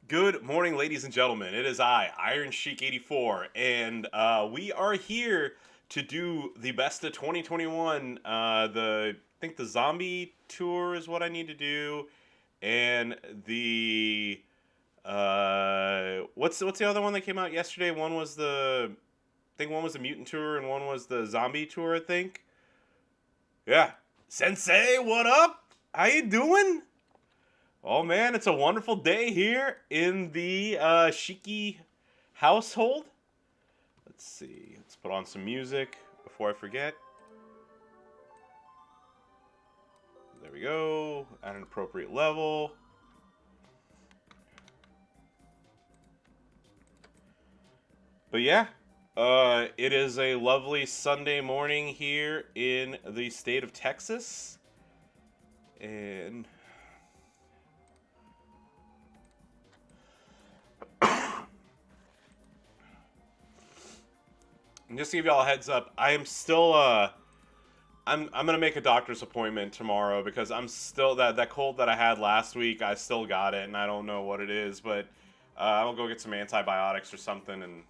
Good morning, ladies and gentlemen. It is I, Iron Sheik 84, and we are here to do the best of 2021. I think the zombie tour is what I need to do, and the what's the other one that came out yesterday? One was the mutant tour, and one was the zombie tour. I think. Yeah, Sensei, what up? How you doing? Oh man, it's a wonderful day here in the Shiki household. Let's see. Let's put on some music before I forget. There we go. At an appropriate level. But yeah, it is a lovely Sunday morning here in the state of Texas. And just to give y'all a heads up, I am still I'm gonna make a doctor's appointment tomorrow because I'm still that cold that I had last week. I still got it, and I don't know what it is, but I'll go get some antibiotics or something, and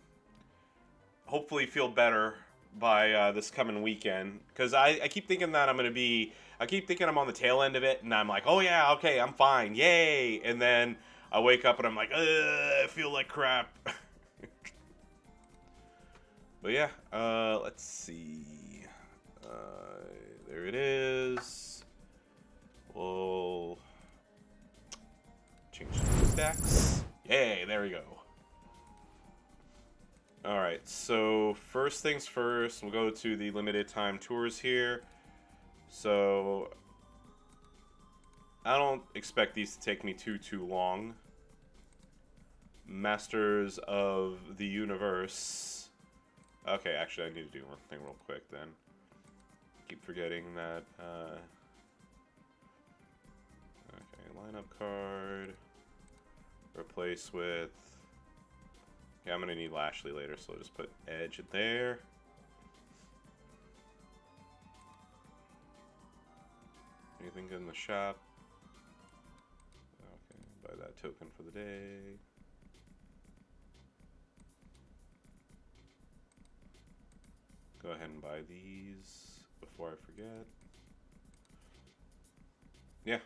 hopefully feel better by this coming weekend. Because I keep thinking that I keep thinking I'm on the tail end of it, and I'm like, oh yeah, okay, I'm fine, yay, and then I wake up and I'm like, I feel like crap. But yeah, let's see. There it is. We'll change the stacks. Yay, there we go. Alright, so first things first, we'll go to the limited time tours here. So, I don't expect these to take me too long. Masters of the Universe. Okay, actually I need to do one thing real quick then. Keep forgetting that, okay, lineup card, replace with, yeah, I'm gonna need Lashley later, so I'll just put Edge in there. Anything good in the shop? Okay, buy that token for the day. Go ahead and buy these before I forget. Yeah.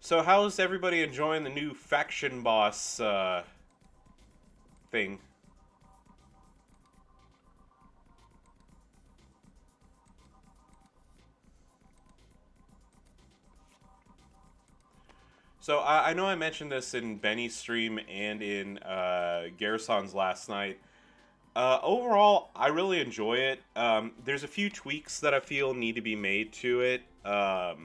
So how's everybody enjoying the new faction boss thing? So I know I mentioned this in Benny's stream and in Garrison's last night. Overall, I really enjoy it. There's a few tweaks that I feel need to be made to it. I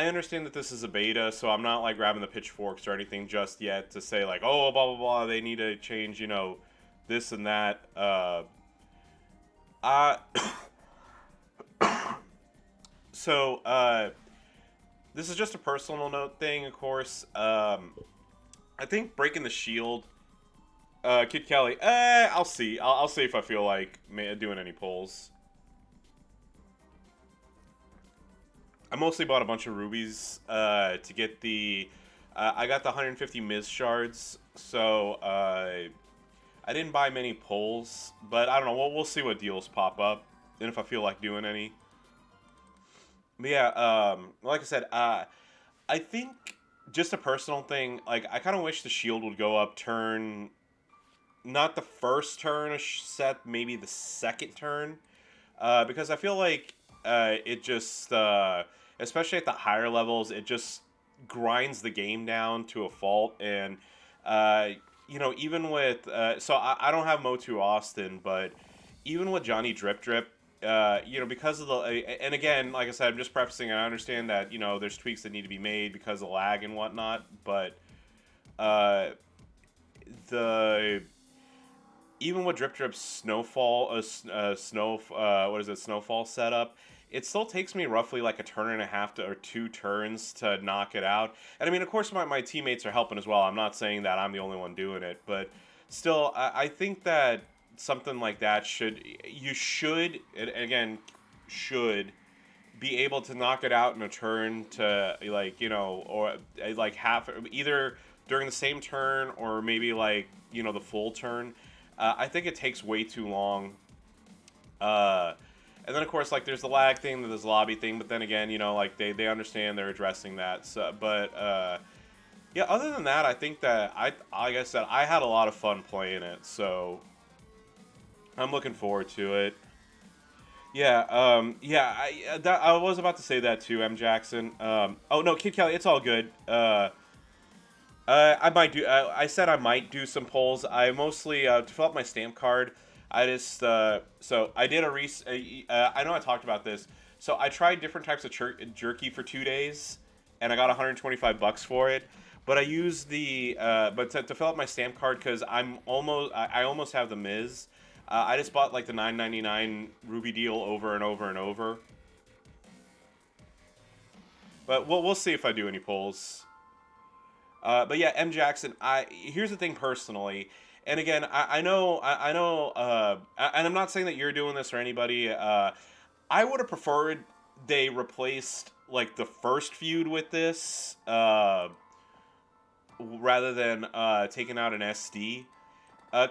understand that this is a beta, so I'm not like grabbing the pitchforks or anything just yet to say like, oh, blah blah blah. They need to change, this and that. Uh, so this is just a personal note thing, of course. I think breaking the shield. Kid Kelly, I'll see. I'll see if I feel like doing any pulls. I mostly bought a bunch of rubies to get the. I got the 150 Miz shards, so I didn't buy many pulls, but I don't know. We'll see what deals pop up, and if I feel like doing any. But yeah, like I said, I think just a personal thing. Like I kind of wish the shield would go up turn. Not the first turn a set, maybe the second turn, because I feel like it just, especially at the higher levels, it just grinds the game down to a fault. And even with so I don't have MOTU Austin, but even with Johnny Drip Drip, because of the and again, like I said, I'm just prefacing, and I understand that there's tweaks that need to be made because of lag and whatnot, but the even with Drip Drip's snowfall, snowfall setup, it still takes me roughly like a turn and a half or 2 turns to knock it out. And I mean, of course, my teammates are helping as well. I'm not saying that I'm the only one doing it, but still, I think that something like that should, and again, should be able to knock it out in a turn to, like, you know, or like half, either during the same turn or maybe like, you know, the full turn. I think it takes way too long. And then of course, like, there's the lag thing, there's the lobby thing, but then again, you know, like, they understand, they're addressing that. So, but yeah, other than that, I think that like I said, I had a lot of fun playing it, so I'm looking forward to it. Yeah, yeah, I was about to say that too, M. Jackson. Oh no, Kid Kelly, it's all good. I might do. I said I might do some polls. I mostly to fill up my stamp card. I just so I did a I know I talked about this. So I tried different types of jerky for 2 days, and I got 125 bucks for it. But I used the but to fill up my stamp card because I almost have the Miz. I just bought like the 9.99 Ruby deal over and over and over. But we'll see if I do any polls. But yeah, M. Jackson. Here's the thing personally, and again, I know, and I'm not saying that you're doing this or anybody. I would have preferred they replaced like the first feud with this, rather than taking out an SD.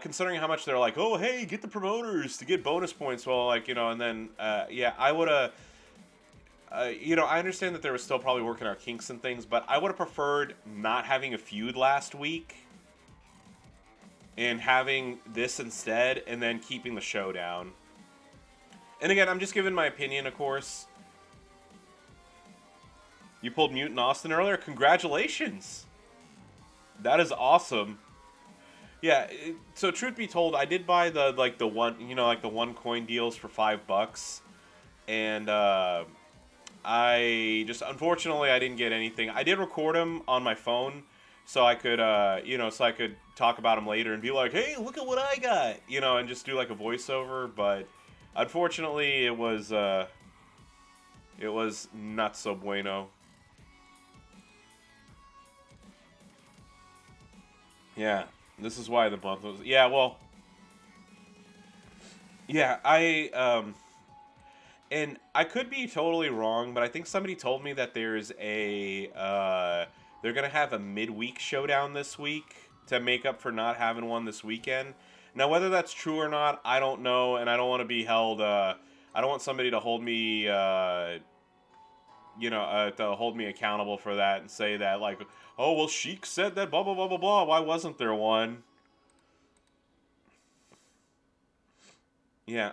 Considering how much they're like, oh hey, get the promoters to get bonus points. Well, like, you know, and then yeah, I would have. You know, I understand that they were still probably working out kinks and things, but I would have preferred not having a feud last week and having this instead, and then keeping the showdown. And again, I'm just giving my opinion, of course. You pulled Mutant Austin earlier. Congratulations. That is awesome. Yeah, so truth be told, I did buy the one, you know, like the one coin deals for $5, and I just, unfortunately, I didn't get anything. I did record them on my phone, so I could, you know, so I could talk about them later and be like, hey, look at what I got, you know, and just do like a voiceover. But unfortunately, it was not so bueno. Yeah, this is why the month was. Yeah, well, yeah, and I could be totally wrong, but I think somebody told me that there's they're gonna have a midweek showdown this week to make up for not having one this weekend. Now, whether that's true or not, I don't know, and I don't want to be held. I don't want somebody to hold me, you know, to hold me accountable for that and say that, like, oh well, Sheik said that, blah blah blah blah blah. Why wasn't there one? Yeah,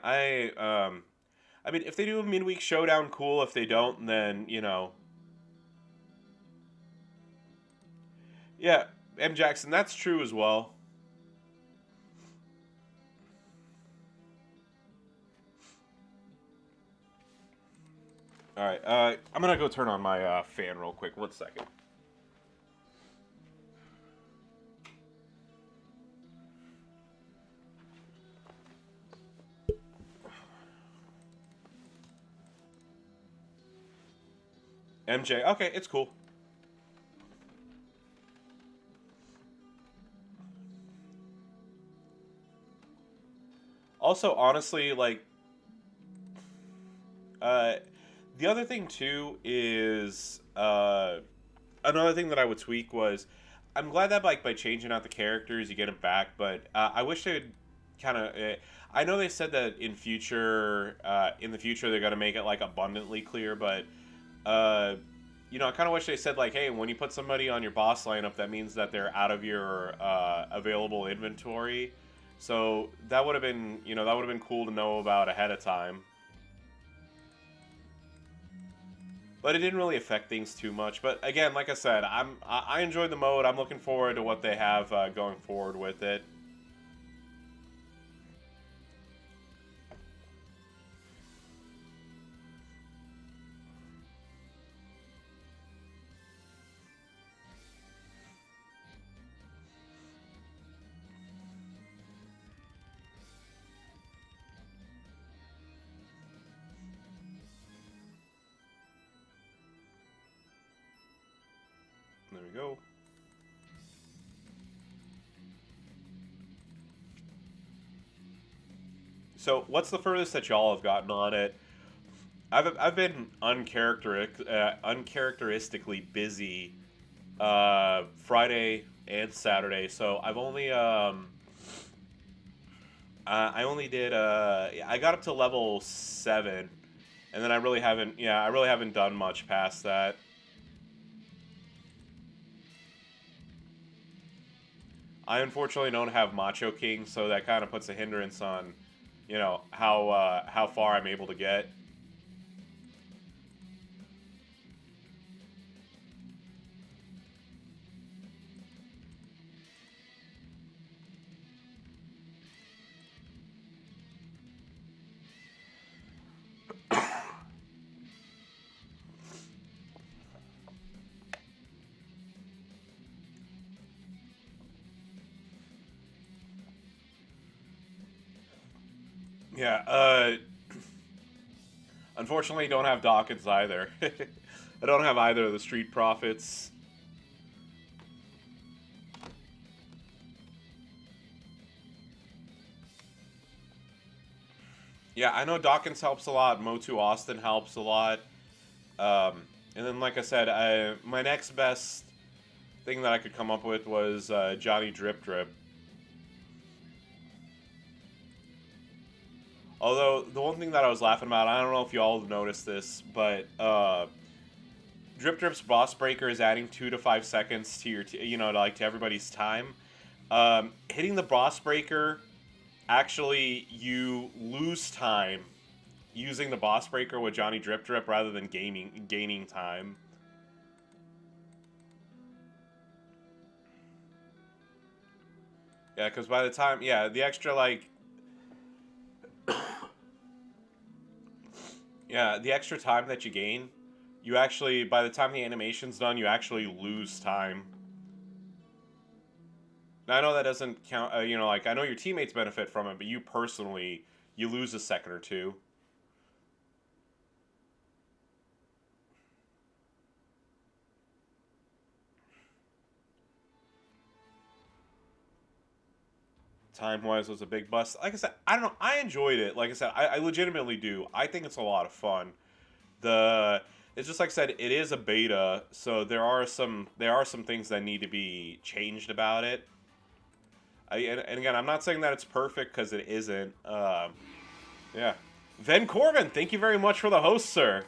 I mean, if they do a midweek showdown, cool. If they don't, then, you know. Yeah, M. Jackson, that's true as well. All right, I'm gonna go turn on my fan real quick. 1 second. MJ, okay, it's cool. Also, honestly, like, uh, the other thing too is another thing that I would tweak was I'm glad that, like, by changing out the characters you get them back, but I wish they'd kind of. I know they said that in the future they're gonna make it like abundantly clear, but uh, you know, I kind of wish they said like, hey, when you put somebody on your boss lineup, that means that they're out of your available inventory. So that would have been, you know, that would have been cool to know about ahead of time. But it didn't really affect things too much. But again, like I said, I enjoyed the mode. I'm looking forward to what they have going forward with it. There we go. So, what's the furthest that y'all have gotten on it? I've been uncharacteristically busy Friday and Saturday, so I've only I only did I got up to level 7, and then I really haven't done much past that. I unfortunately don't have Macho King, so that kind of puts a hindrance on, how far I'm able to get. Yeah, unfortunately, don't have Dawkins either. I don't have either of the Street Profits. Yeah, I know Dawkins helps a lot. MOTU Austin helps a lot. And then, like I said, my next best thing that I could come up with was Johnny Drip Drip. Although, the one thing that I was laughing about, I don't know if you all noticed this, but Drip Drip's Boss Breaker is adding 2 to 5 seconds to your, to everybody's time. Hitting the Boss Breaker, actually, you lose time using the Boss Breaker with Johnny Drip Drip rather than gaining time. Yeah, because by the time, the extra, the extra time that you gain, you actually, by the time the animation's done, you actually lose time. Now, I know that doesn't count, I know your teammates benefit from it, but you personally, you lose a second or two. Time-wise was a big bust. Like I said, I don't know. I enjoyed it. Like I said, I legitimately do. I think it's a lot of fun. It's just like I said, it is a beta, so there are some things that need to be changed about it. And again, I'm not saying that it's perfect because it isn't. Yeah. Ven Corbin, thank you very much for the host, sir.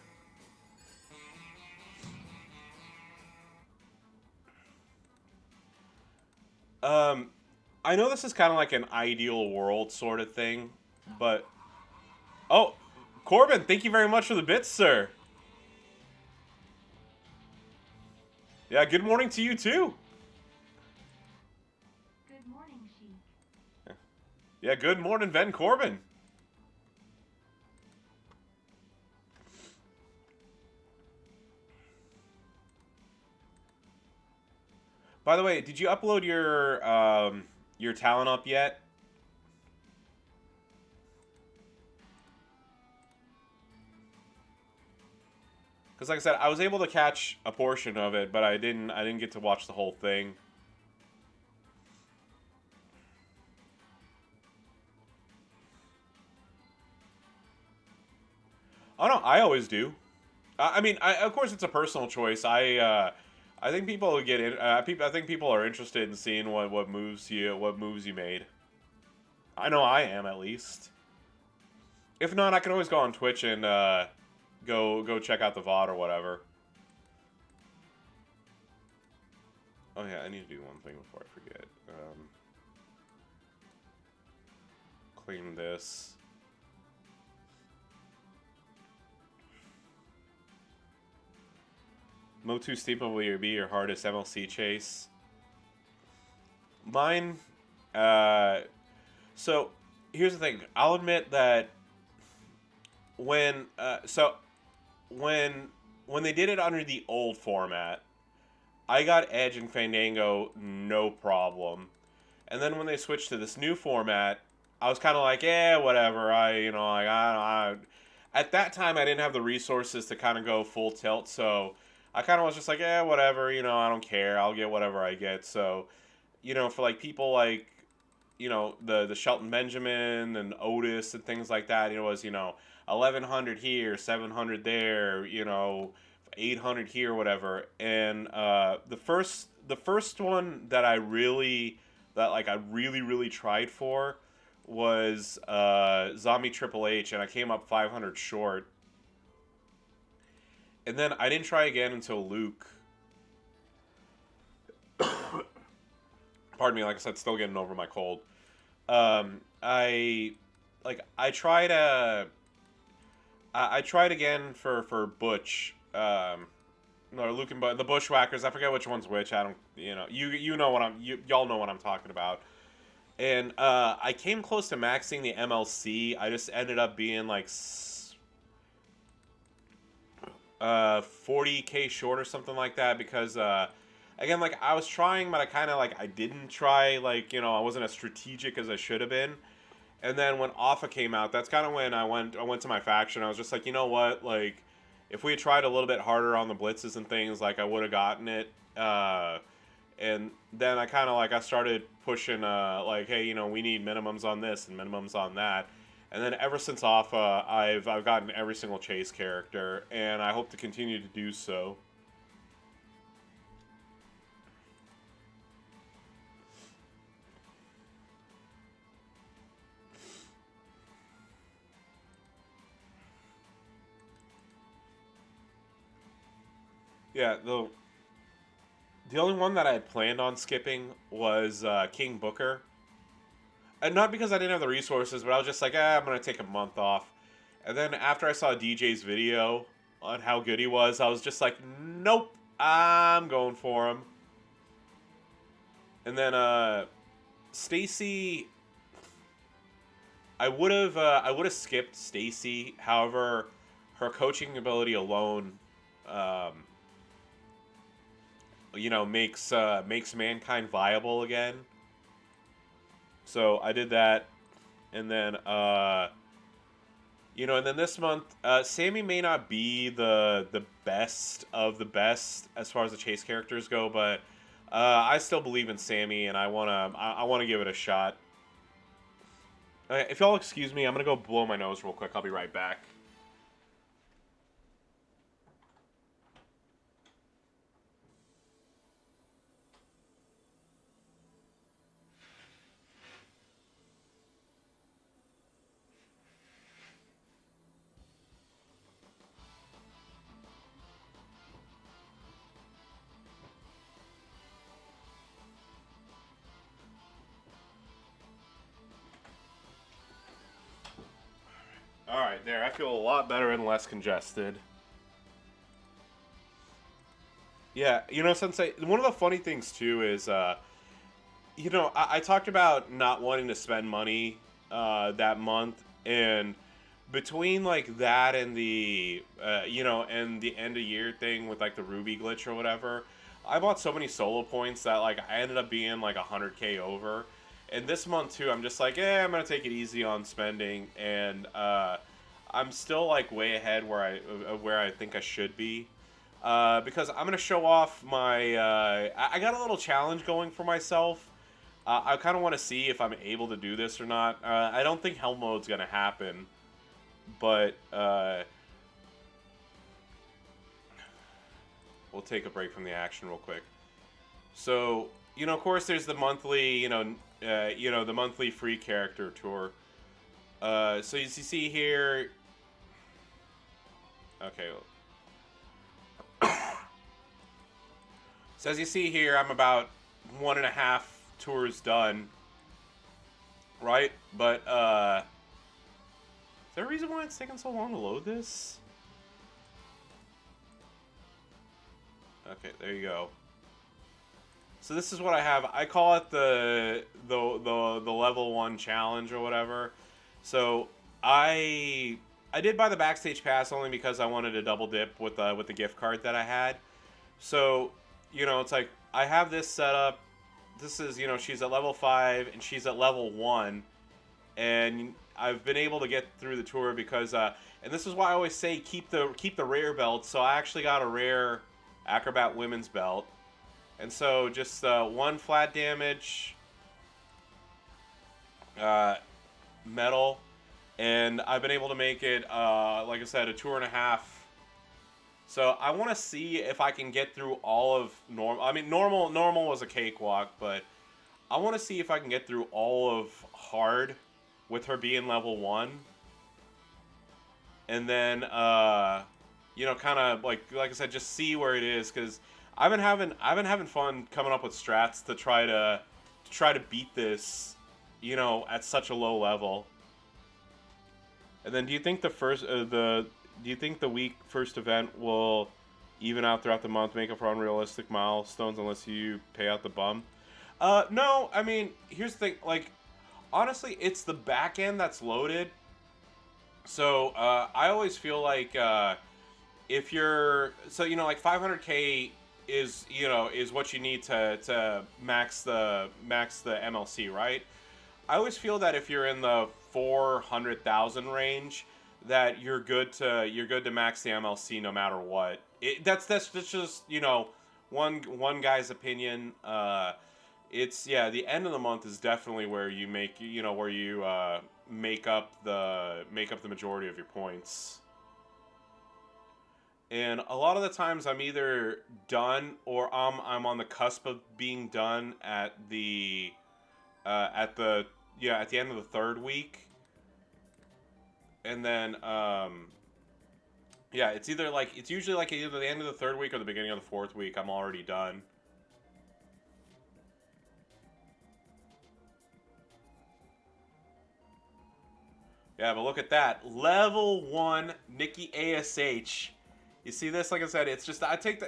Um, I know this is kind of like an ideal world sort of thing, but oh, Corbin, thank you very much for the bits, sir. Yeah, good morning to you too. Good morning, Sheik. Yeah, good morning, Ven Corbin. By the way, did you upload your talent up yet? Because like I said, I was able to catch a portion of it, but I didn't get to watch the whole thing. Oh no, I always do. I mean, of course, it's a personal choice. I think people get in. I think people are interested in seeing what moves you made. I know I am at least. If not, I can always go on Twitch and go check out the VOD or whatever. Oh yeah, I need to do one thing before I forget. Clean this. MOTU Steeple will be your hardest MLC chase. Mine, uh, so here's the thing. I'll admit that when, when they did it under the old format, I got Edge and Fandango no problem. And then when they switched to this new format, I was kind of like, whatever. At that time, I didn't have the resources to kind of go full tilt, so I kind of was just like, whatever. I don't care. I'll get whatever I get. So, for like people like, the Shelton Benjamin and Otis and things like that, 1100 here, 700 there, 800 here, whatever. And the first one that I really really tried for was Zombie Triple H, and I came up 500 short. And then I didn't try again until Luke. Pardon me, like I said, still getting over my cold. I tried I tried again for Butch. No, Luke and the Bushwhackers. I forget which one's which. I don't. You know what y'all know what I'm talking about. And I came close to maxing the MLC. I just ended up being like 40K short or something like that because again, like I was trying, but I kind of I didn't try. I wasn't as strategic as I should have been. And then when Alpha came out, that's kind of when I went to my faction. I was just like, you know what, if we had tried a little bit harder on the blitzes and things, I would have gotten it. And then I kind of I started pushing hey, we need minimums on this and minimums on that. And then ever since Alpha, I've gotten every single chase character, and I hope to continue to do so. Yeah, the only one that I had planned on skipping was King Booker. And not because I didn't have the resources, but I was just like, I'm going to take a month off. And then after I saw DJ's video on how good he was, I was just like, nope, I'm going for him. And then Stacy, I would have skipped Stacy. However, her coaching ability alone makes mankind viable again. So I did that, and then and then this month, Sammy may not be the best of the best as far as the chase characters go, but I still believe in Sammy, and I wanna give it a shot. If y'all excuse me, I'm gonna go blow my nose real quick. I'll be right back. Alright, there. I feel a lot better and less congested. Yeah, Sensei, one of the funny things, too, is, I talked about not wanting to spend money that month, and between, that and the, and the end-of-year thing with, the Ruby glitch or whatever, I bought so many solo points that, I ended up being, 100K over. And this month, too, I'm just like, I'm going to take it easy on spending, and I'm still, way ahead where I think I should be. Because I'm going to show off my... I got a little challenge going for myself. I kind of want to see if I'm able to do this or not. I don't think Hell Mode's going to happen, but we'll take a break from the action real quick. So, of course, there's the monthly, the monthly free character tour. So as you see here, okay. So as you see here, I'm about 1.5 tours done, right? But is there a reason why it's taking so long to load this? Okay, there you go. So this is what I have. I call it the level 1 challenge or whatever. So I did buy the backstage pass only because I wanted to double dip with the gift card that I had. So it's like I have this set up. This is she's at level 5 and she's at level 1, and I've been able to get through the tour because and this is why I always say keep the rare belt. So I actually got a rare Acrobat Women's belt. And so just 1 flat damage, metal, and I've been able to make it, like I said, a tour and a half. So I want to see if I can get through all of normal. I mean, normal was a cakewalk, but I want to see if I can get through all of hard with her being level 1. And then, kind of like I said, just see where it is, because I've been having fun coming up with strats to try to beat this, at such a low level. And then, do you think the week first event will even out throughout the month, make up for unrealistic milestones unless you pay out the bum? No. I mean, here's the thing. Like, honestly, it's the back end that's loaded. So I always feel like if you're like 500K is what you need to max the MLC, right? I always feel that if you're in the 400,000 range, that you're good to max the MLC no matter what. That's just one guy's opinion. It's the end of the month is definitely where you make up the majority of your points. And a lot of the times I'm either done or I'm on the cusp of being done at the end of the third week. And then it's usually like either the end of the third week or the beginning of the fourth week I'm already done. Yeah, but look at that. Level 1 Nikki ASH. You see this? Like I said, it's just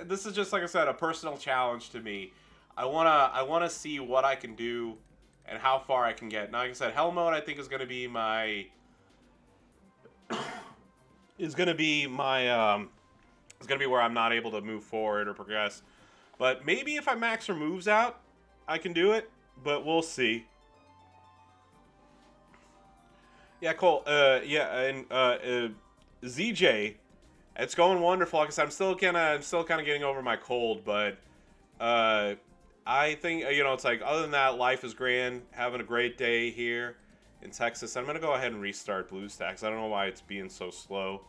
this is just, like I said, a personal challenge to me. I wanna see what I can do and how far I can get. Now, like I said, Hell Mode I think is gonna be my is gonna be my is gonna be where I'm not able to move forward or progress. But maybe if I max her moves out, I can do it. But we'll see. Yeah, Cole. And ZJ, it's going wonderful. Like I said, I'm still kind of getting over my cold, but uh, I think it's like, other than that, life is grand. Having a great day here in Texas. I'm gonna go ahead and restart BlueStacks. I don't know why it's being so slow.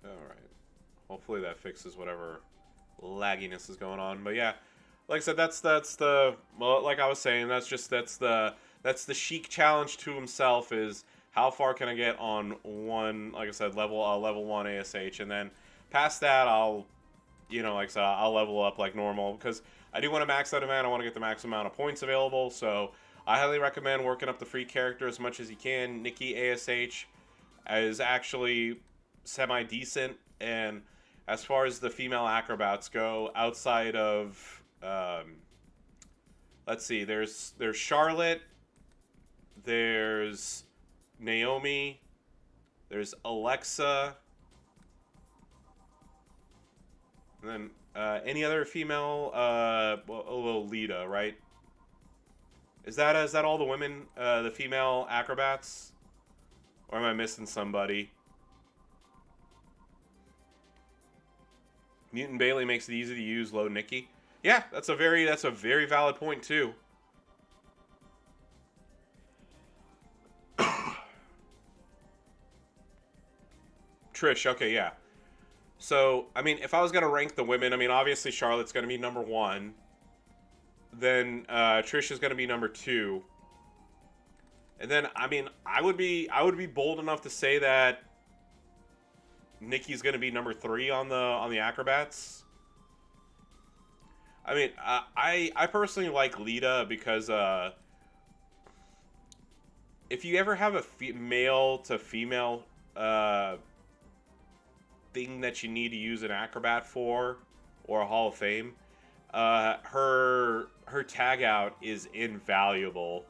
All right. Hopefully that fixes whatever lagginess is going on. But yeah, like I said, that's the well, like I was saying, that's the Sheik challenge to himself, is how far can I get on one, like I said, level 1 ASH, and then past that like I said, I'll level up like normal, because I do want to max that event. I want to get the max amount of points available, so I highly recommend working up the free character as much as you can. Nikki ASH is actually semi decent, and as far as the female acrobats go, outside of let's see, there's Charlotte, there's Naomi, there's Alexa, and then any other female, Lita, right? Is that all the women, the female acrobats, or am I missing somebody? Mutant Bailey makes it easy to use low Nikki. Yeah, that's a very valid point too. Trish, okay, yeah. So, I mean, if I was gonna rank the women, I mean, obviously Charlotte's gonna be number 1. Then Trish is gonna be number 2. And then, I mean, I would be bold enough to say that Nikki's gonna be number 3 on the acrobats. I mean, I personally like Lita because if you ever have a male to female thing that you need to use an acrobat for, or a Hall of Fame, her tag out is invaluable.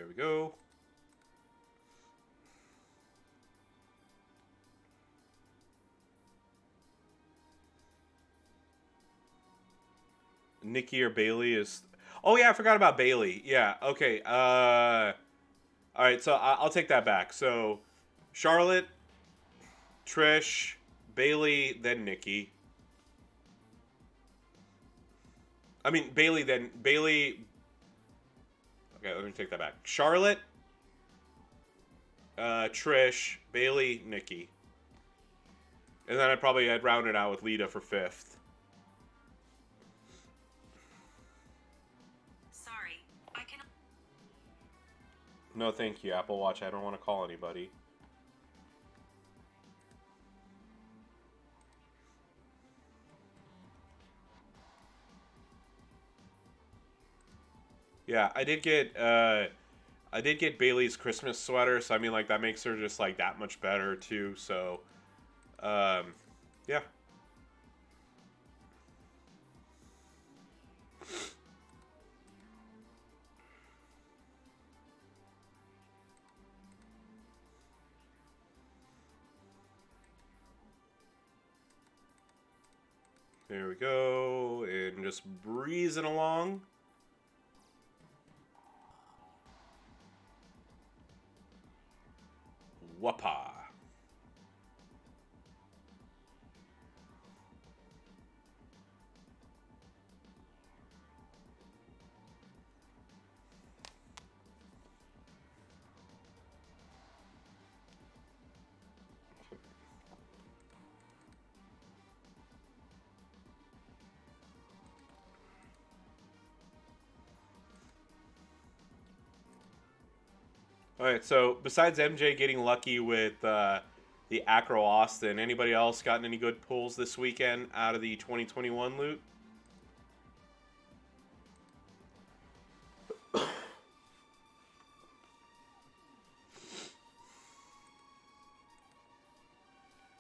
There we go. Nikki or Bailey is... Oh, yeah, I forgot about Bailey. Yeah, okay. All right, so I'll take that back. So, Charlotte, Trish, Bailey, then Nikki. I mean, Bailey, then... Bailey... Okay, let me take that back. Charlotte, Trish, Bailey, Nikki. And then I'd round it out with Lita for 5th. Sorry, I can. No, thank you, Apple Watch. I don't want to call anybody. Yeah, I did get Bailey's Christmas sweater, so I mean, like, that makes her just, like, that much better, too, so, yeah. There we go, and just breezing along. Whoppa. Alright, so besides MJ getting lucky with the Acro Austin, anybody else gotten any good pulls this weekend out of the 2021 loot?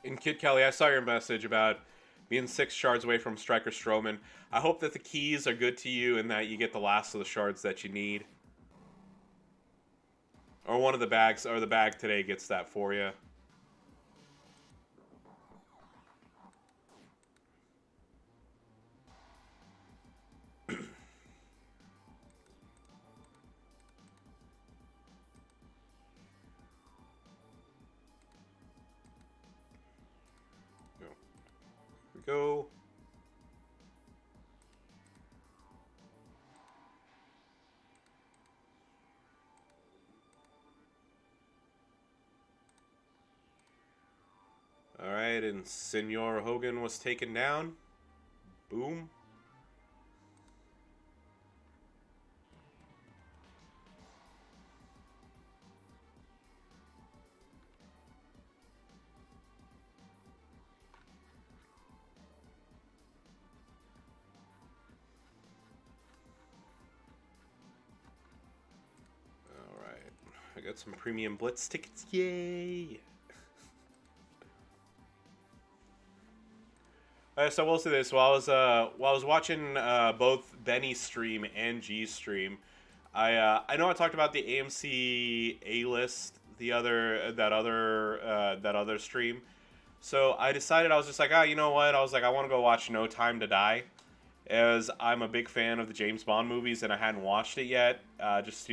And Kid Kelly, I saw your message about being 6 shards away from Striker Strowman. I hope that the keys are good to you and that you get the last of the shards that you need. Or one of the bags, or the bag today gets that for you. Here we go. Alright, and Senor Hogan was taken down. Boom. Alright. I got some premium Blitz tickets. Yay! So we'll see this. While I was watching both Benny's stream and G's stream, I know I talked about the AMC A list that other stream. So I decided, I was just like, you know what? I was like, I want to go watch No Time to Die, as I'm a big fan of the James Bond movies and I hadn't watched it yet. Just,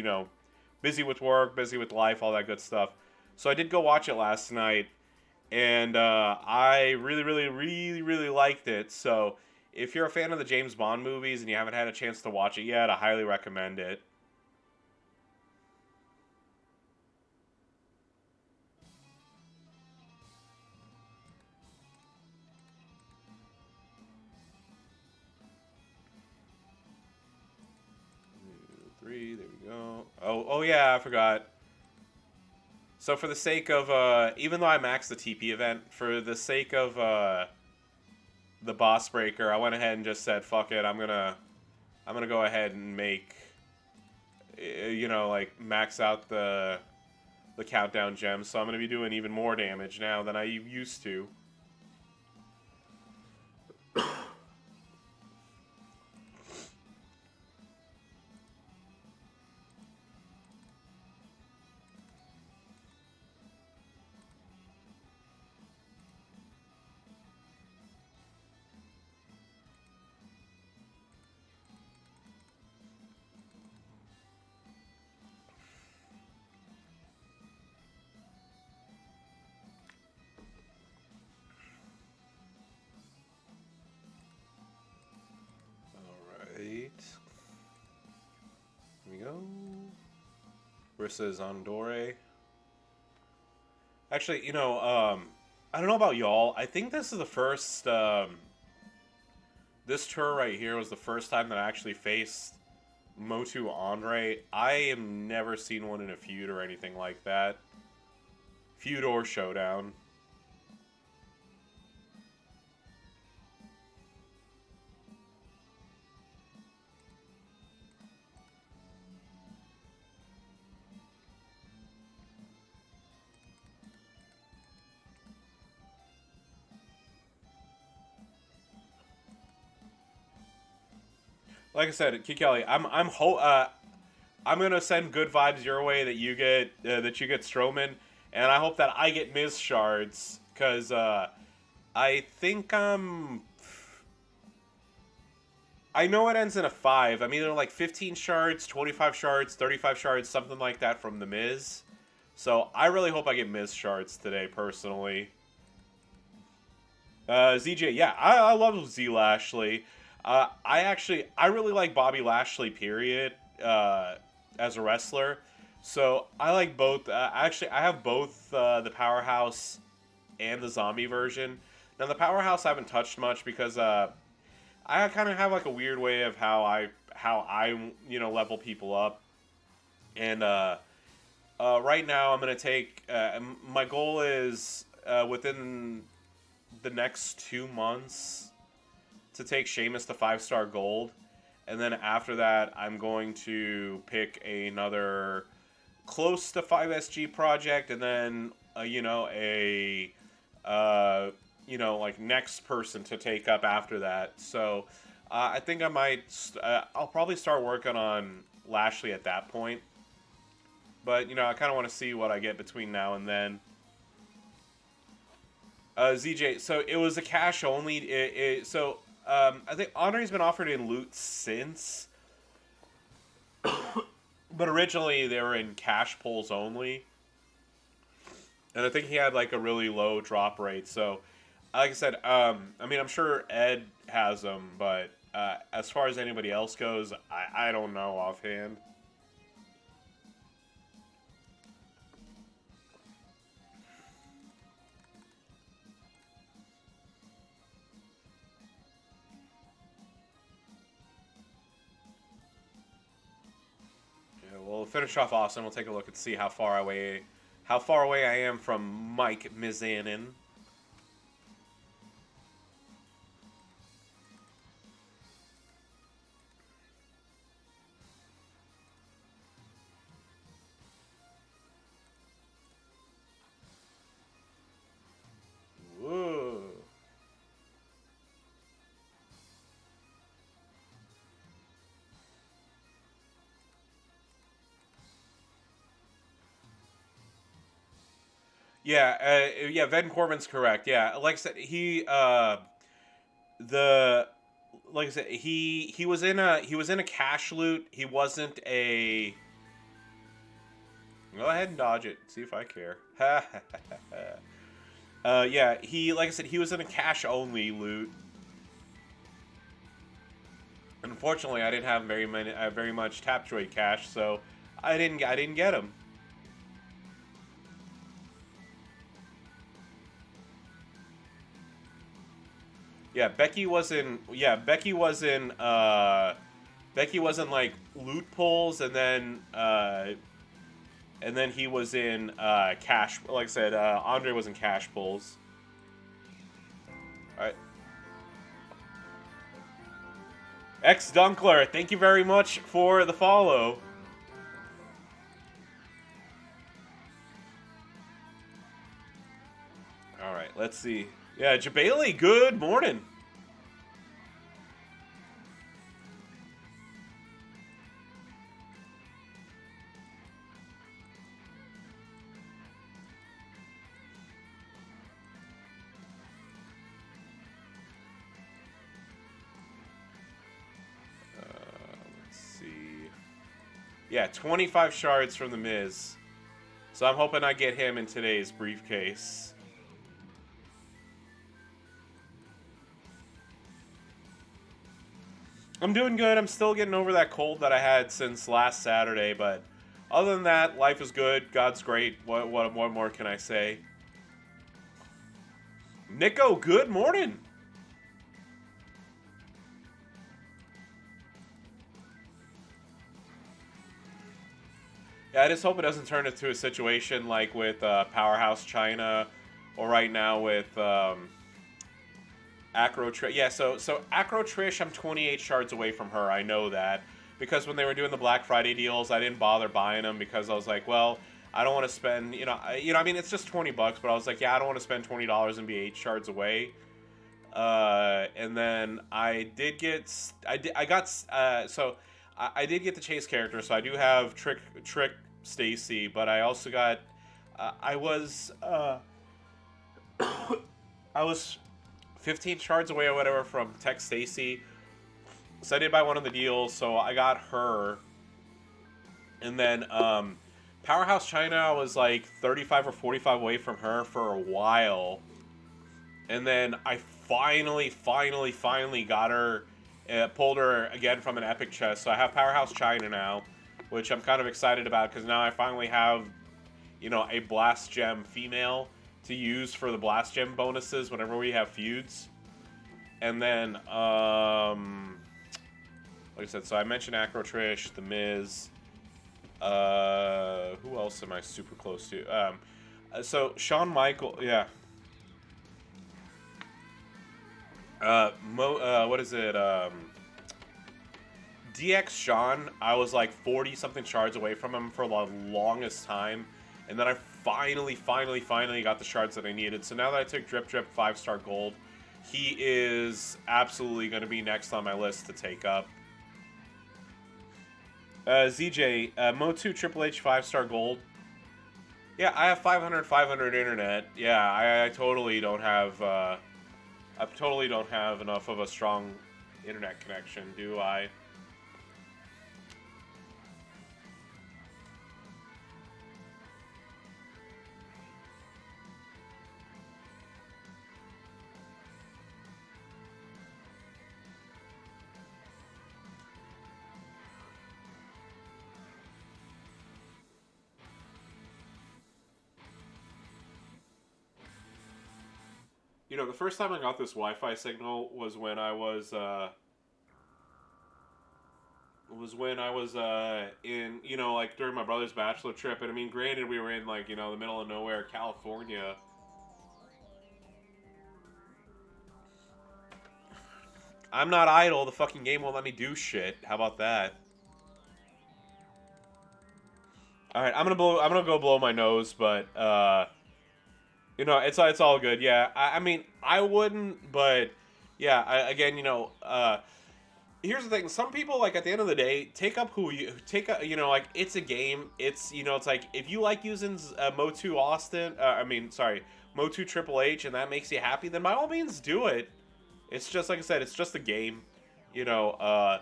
busy with work, busy with life, all that good stuff. So I did go watch it last night. And I really, really, really, really liked it. So if you're a fan of the James Bond movies and you haven't had a chance to watch it yet, I highly recommend it. There we go. Oh yeah, I forgot. So for the sake of, even though I maxed the TP event, for the sake of the boss breaker, I went ahead and just said, fuck it, I'm gonna go ahead and make, like, max out the countdown gems. So I'm gonna be doing even more damage now than I used to. versus Andore. Actually, I don't know about y'all. I think this is the first. This tour right here was the first time that I actually faced MOTU Andre. I have never seen one in a feud or anything like that. Feud or showdown. Like I said, Kikeli, I'm gonna send good vibes your way that you get Strowman, and I hope that I get Miz shards, cause I think I know it ends in a 5. I'm either like 15 shards, 25 shards, 35 shards, something like that from the Miz. So I really hope I get Miz shards today, personally. ZJ, yeah, I love Z Lashley. I really like Bobby Lashley, period, as a wrestler. So I like both. Actually, I have both the Powerhouse and the Zombie version. Now, the Powerhouse I haven't touched much because I kind of have like a weird way of how I level people up. And right now I'm gonna take. My goal is within the next 2 months to take Sheamus to 5-star gold, and then after that I'm going to pick another close to 5SG project, and then like next person to take up after that. So I think I might I'll probably start working on Lashley at that point, but I kind of want to see what I get between now and then. ZJ, so it was a cash only. I think Andre's been offered in loot since, but originally they were in cash pulls only, and I think he had like a really low drop rate. So, like I said, I'm sure Ed has them, but as far as anybody else goes, I don't know offhand. We'll finish off Austin. We'll take a look and see how far away I am from Mike Mizanin. Whoa. Yeah, Ven Corbin's correct. Yeah, like I said, he was in a cash loot. He wasn't a. Go ahead and dodge it. See if I care. Yeah, like I said, he was in a cash only loot. Unfortunately, I didn't have very much Tapjoy cash, so I didn't get him. Yeah, Becky was in like loot pulls, and then he was in cash. Like I said, Andre was in cash pulls. All right. X Dunkler, thank you very much for the follow. All right, let's see. Yeah, Jabali, good morning. Let's see. Yeah, 25 shards from the Miz. So I'm hoping I get him in today's briefcase. I'm doing good. I'm still getting over that cold that I had since last Saturday, but Other than that, life is good. God's great. What more can I say? Nico, good morning. Yeah, I just hope it doesn't turn into a situation like with Powerhouse China, or right now with Acro Trish. Yeah, so Acro Trish, I'm 28 shards away from her. I know that because when they were doing the Black Friday deals, I didn't bother buying them because I was like, well, I don't want to spend, I mean, it's just $20, but I was like, yeah, I don't want to spend $20 and be 8 shards away. And then I did get, I got, so I did get the chase character, so I do have Trick Stacy, but I also got, I was, I was 15 shards away or whatever from Tech Stacy. So I did buy one of the deals, so I got her. And then Powerhouse China, I was like 35 or 45 away from her for a while. And then I finally got her, pulled her again from an epic chest. So I have Powerhouse China now, which I'm kind of excited about because now I finally have, a Blast Gem female to use for the Blast Gem bonuses whenever we have feuds. And then, like I said, so I mentioned Acro Trish, The Miz. Who else am I super close to? So Shawn Michaels, yeah. What is it? DX Shawn, I was like 40 something shards away from him for the longest time. And then I finally got the shards that I needed. So now that I took Drip 5-star gold, he is absolutely going to be next on my list to take up. ZJ, MOTU Triple H 5-star gold. Yeah, I have 500 internet. Yeah, I totally don't have, enough of a strong internet connection, do I? The first time I got this Wi-Fi signal was when I was in, like during my brother's bachelor trip. And I mean, granted, we were in like, the middle of nowhere, California. I'm not idle. The fucking game won't let me do shit. How about that? All right, I'm gonna go blow my nose, but it's all good. Yeah, I mean, I wouldn't, but yeah, again, here's the thing. Some people, like, at the end of the day, take up who you take. Like, it's a game. It's it's like if you like using MOTU Austin. MOTU Triple H, and that makes you happy, then by all means do it. It's just like I said. It's just a game. All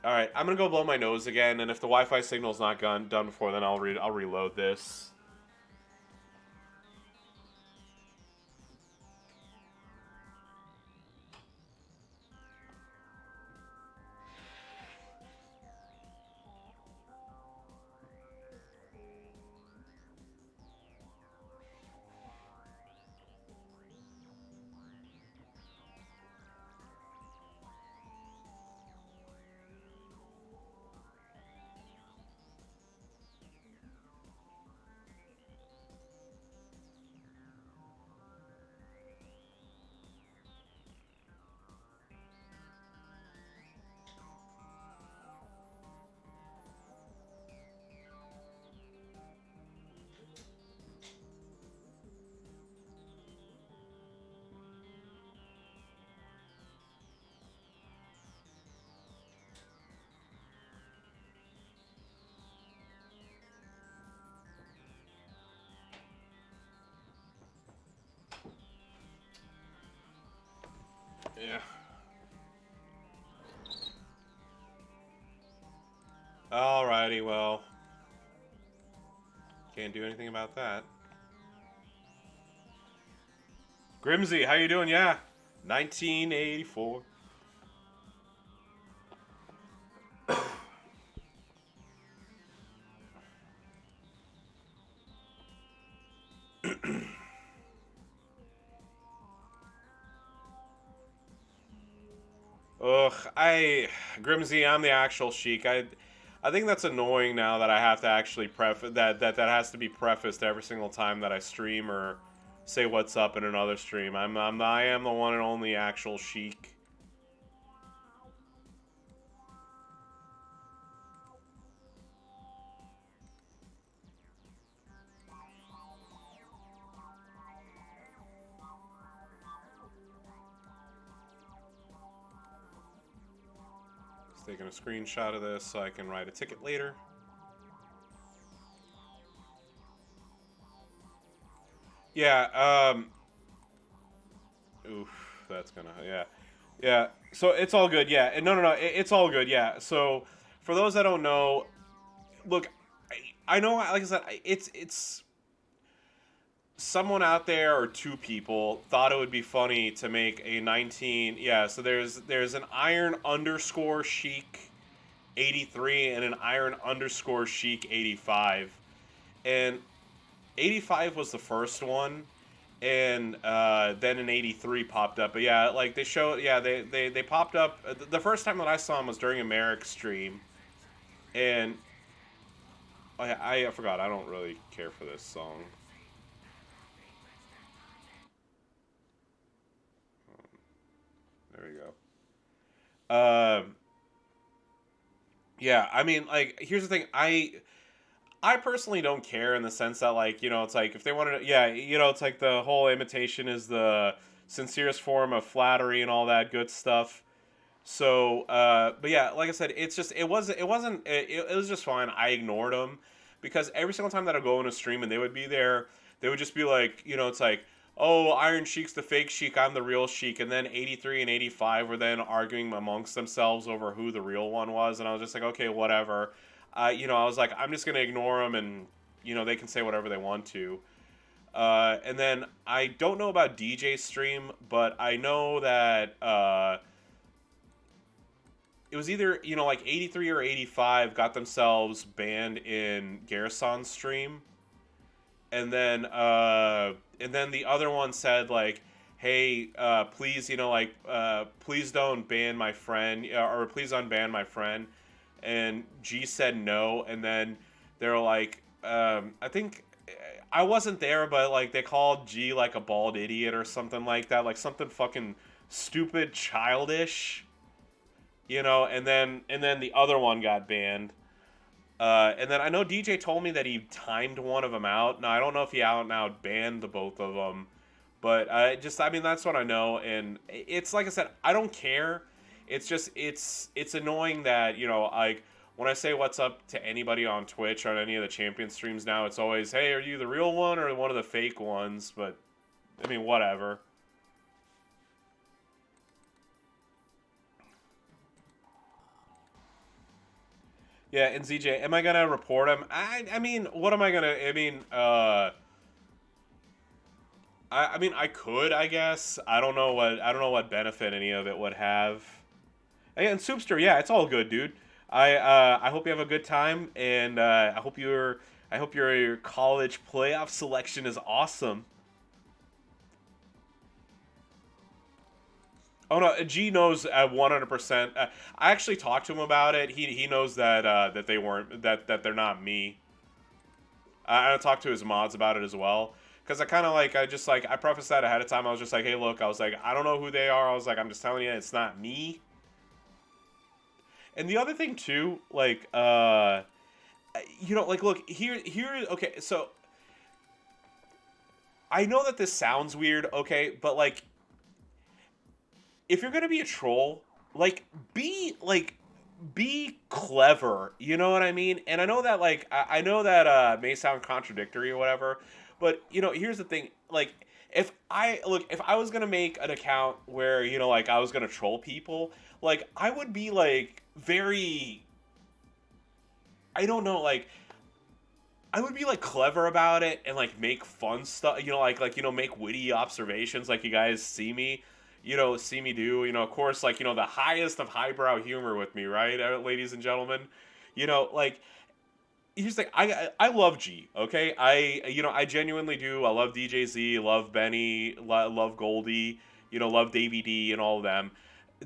right, I'm gonna go blow my nose again, and if the Wi-Fi signal's not done before, then I'll reload this. Yeah. Alrighty, well. Can't do anything about that. Grimsy, how you doing? Yeah. 1984. Ugh, Grimsy, I'm the actual Sheik. I think that's annoying now that I have to actually that has to be prefaced every single time that I stream or say what's up in another stream. I am the one and only actual Sheik. Just taking a screenshot of this so I can write a ticket later. Yeah, oof, that's gonna, yeah. Yeah, so it's all good, yeah. No, it's all good, yeah. So, for those that don't know, look, I know, like I said, it's someone out there or two people thought it would be funny to make a 19, yeah, so there's an iron underscore chic 83 and an iron underscore chic 85. And 85 was the first one, and then an 83 popped up. But yeah, like they showed, yeah, they popped up. The first time that I saw them was during a Merrick stream, and I forgot. I don't really care for this song. There we go. Yeah, I mean, like, here's the thing. I personally don't care in the sense that, like, it's like if they wanted to, yeah, it's like the whole imitation is the sincerest form of flattery and all that good stuff. So, but yeah, like I said, it's just it was just fine. I ignored them because every single time that I go in a stream and they would be there, they would just be like, it's like, oh, Iron Sheik's the fake Sheik, I'm the real Sheik, and then 83 and 85 were then arguing amongst themselves over who the real one was, and I was just like, okay, whatever. I was like, I'm just gonna ignore them, and they can say whatever they want to. And then I don't know about DJ stream, but I know that it was either like 83 or 85 got themselves banned in Garrison's stream, and then the other one said like, hey, please, please don't ban my friend, or please unban my friend. And G said no, and then they're like, I think I wasn't there, but like they called G like a bald idiot or something like that, like something fucking stupid, childish, and then the other one got banned. And then I know DJ told me that he timed one of them out. Now I don't know if he out and out banned the both of them, but I mean that's what I know, and it's like I said, I don't care. It's just it's annoying that like when I say what's up to anybody on Twitch on any of the champion streams now, it's always, hey, are you the real one or one of the fake ones? But I mean, whatever. Yeah, and ZJ, am I gonna report him? I mean, what am I gonna? I mean, I could, I guess. I don't know what benefit any of it would have. And Soupster, yeah, it's all good, dude. I hope you have a good time, and I hope your college playoff selection is awesome. Oh no, G knows 100%. I actually talked to him about it. He knows that they weren't that they're not me. I talked to his mods about it as well. Because I kind of like, I prefaced that ahead of time. I was just like, hey, look, I was like, I don't know who they are. I was like, I'm just telling you, it's not me. And the other thing, too, like, like, look, okay, so, I know that this sounds weird, okay, but, like, if you're gonna be a troll, like, be clever, you know what I mean? And I know that, like, I know that may sound contradictory or whatever, but here's the thing, like, if I was gonna make an account where like I was gonna troll people, like I would be like very, I don't know, like I would be like clever about it and like make fun stuff, make witty observations like you guys see me do, of course, like, the highest of highbrow humor with me, right, ladies and gentlemen? Like, here's the thing, I love G, okay? I genuinely do. I love DJZ, love Benny, love Goldie, love Davey D and all of them.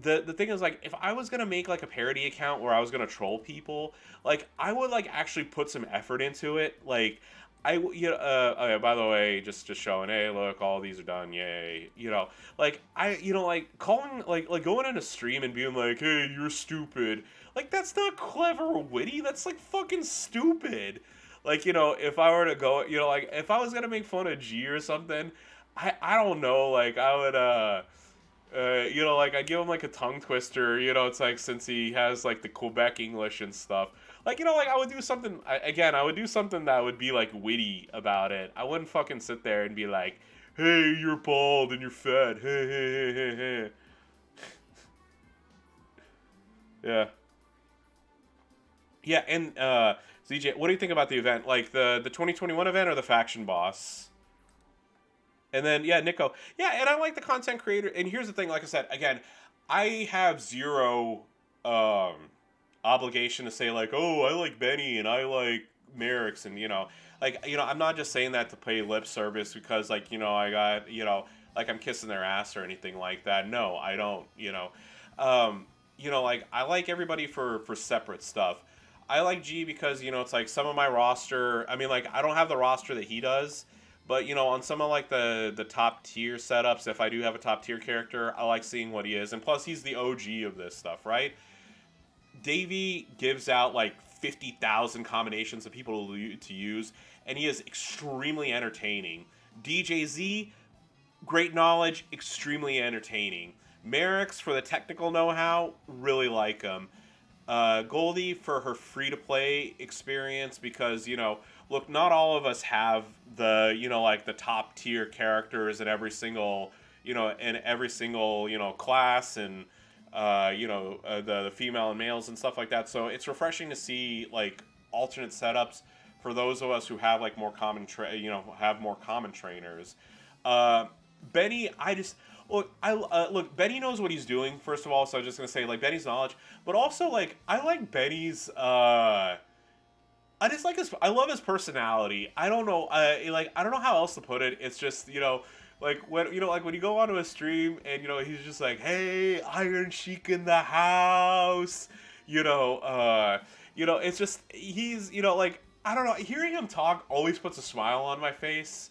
the thing is, like, if I was gonna make like a parody account where I was gonna troll people, like, I would like actually put some effort into it. Like, oh yeah, by the way, just showing, hey, look, all these are done, yay. Like, like calling, like going in a stream and being like, hey, you're stupid. Like, that's not clever or witty. That's like fucking stupid. Like, if I were to go, like, if I was gonna make fun of G or something, I don't know, like, I would like, I'd give him like a tongue twister. It's like, since he has like the Quebec English and stuff. Like, like, I would do something. I would do something that would be like witty about it. I wouldn't fucking sit there and be like, "Hey, you're bald and you're fat." Hey, hey, hey, hey, hey. Yeah, yeah. And ZJ, what do you think about the event? Like the 2021 event or the Faction Boss? And then, yeah, Nico. Yeah, and I like the content creator. And here's the thing, like I said, again, I have zero um, obligation to say, like, oh, I like Benny and I like Merrick's. And, like, I'm not just saying that to pay lip service because, like, I got, like I'm kissing their ass or anything like that. No, I don't, like, I like everybody for separate stuff. I like G because, it's like some of my roster, I mean, like, I don't have the roster that he does. But, on some of, like, the top tier setups, if I do have a top tier character, I like seeing what he is. And plus, he's the OG of this stuff, right? Davey gives out, like, 50,000 combinations of people to use, and he is extremely entertaining. DJZ, great knowledge, extremely entertaining. Merrick's, for the technical know-how, really like him. Goldie for her free-to-play experience because, look, not all of us have the, like the top-tier characters in every single, class and, the female and males and stuff like that. So it's refreshing to see, like, alternate setups for those of us who have, like, more common, have more common trainers. Benny, look, Benny knows what he's doing, first of all, so I'm just gonna say, like, Benny's knowledge, but also, like, I like Benny's, I love his personality. I don't know, I don't know how else to put it. It's just, like, when you go onto a stream and, he's just like, hey, Iron Sheik in the house, it's just, he's, like, I don't know, hearing him talk always puts a smile on my face.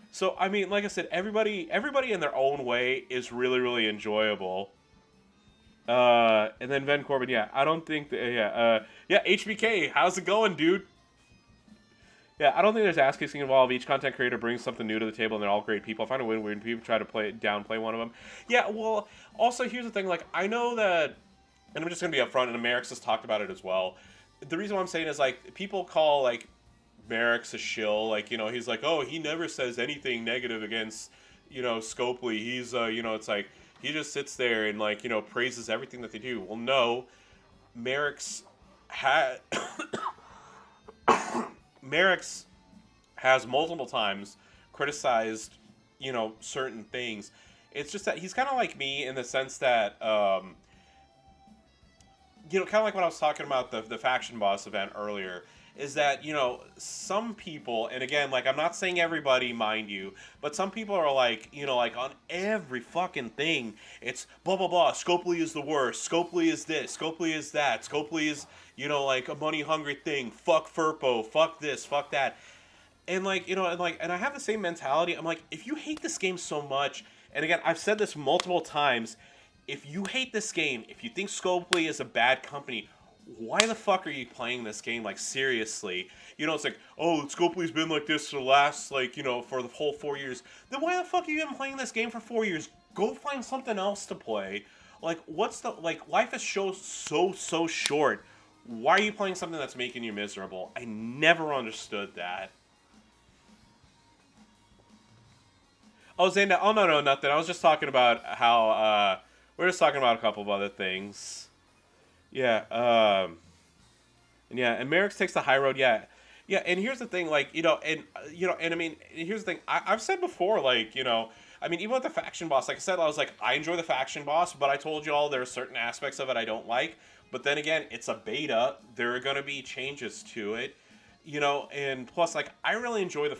So, I mean, like I said, everybody in their own way is really, really enjoyable. And then Ven Corbin, yeah, I don't think yeah, HBK, how's it going, dude? Yeah, I don't think there's ass kissing involved. Each content creator brings something new to the table, and they're all great people. I find it weird when people try to downplay one of them. Yeah, well, also, here's the thing, like, I know that, and I'm just gonna be upfront, and Amerix has talked about it as well. The reason why I'm saying is, like, people call, like, Merrick's a shill, like, he's like, oh, he never says anything negative against, Scopely. He's, it's like, he just sits there and, like, praises everything that they do. Well, no, Merrick's Merrick's has multiple times criticized, certain things. It's just that he's kind of like me in the sense that, kind of like when I was talking about the Faction Boss event earlier, is that, some people, and again, like, I'm not saying everybody, mind you, but some people are like, like, on every fucking thing, it's blah, blah, blah, Scopely is the worst, Scopely is this, Scopely is that, Scopely is, like, a money-hungry thing, fuck Furpo, fuck this, fuck that, and, like, and I have the same mentality. I'm like, if you hate this game so much, and again, I've said this multiple times, if you hate this game, if you think Scopely is a bad company, why the fuck are you playing this game? Like, seriously. It's like, oh, Scopely's been like this for the last, like, for the whole 4 years. Then why the fuck are you even playing this game for 4 years? Go find something else to play. Like, life is so short. Why are you playing something that's making you miserable? I never understood that. Oh, Zayna, oh, no, nothing. I was just talking about how, we're just talking about a couple of other things. Yeah, and Merrick's takes the high road, yeah. And here's the thing, like, and I mean, here's the thing, I've said before, like, I mean, even with the Faction Boss, like I said, I was like, I enjoy the Faction Boss, but I told you all there are certain aspects of it I don't like, but then again, it's a beta, there are going to be changes to it, and plus, like, I really enjoy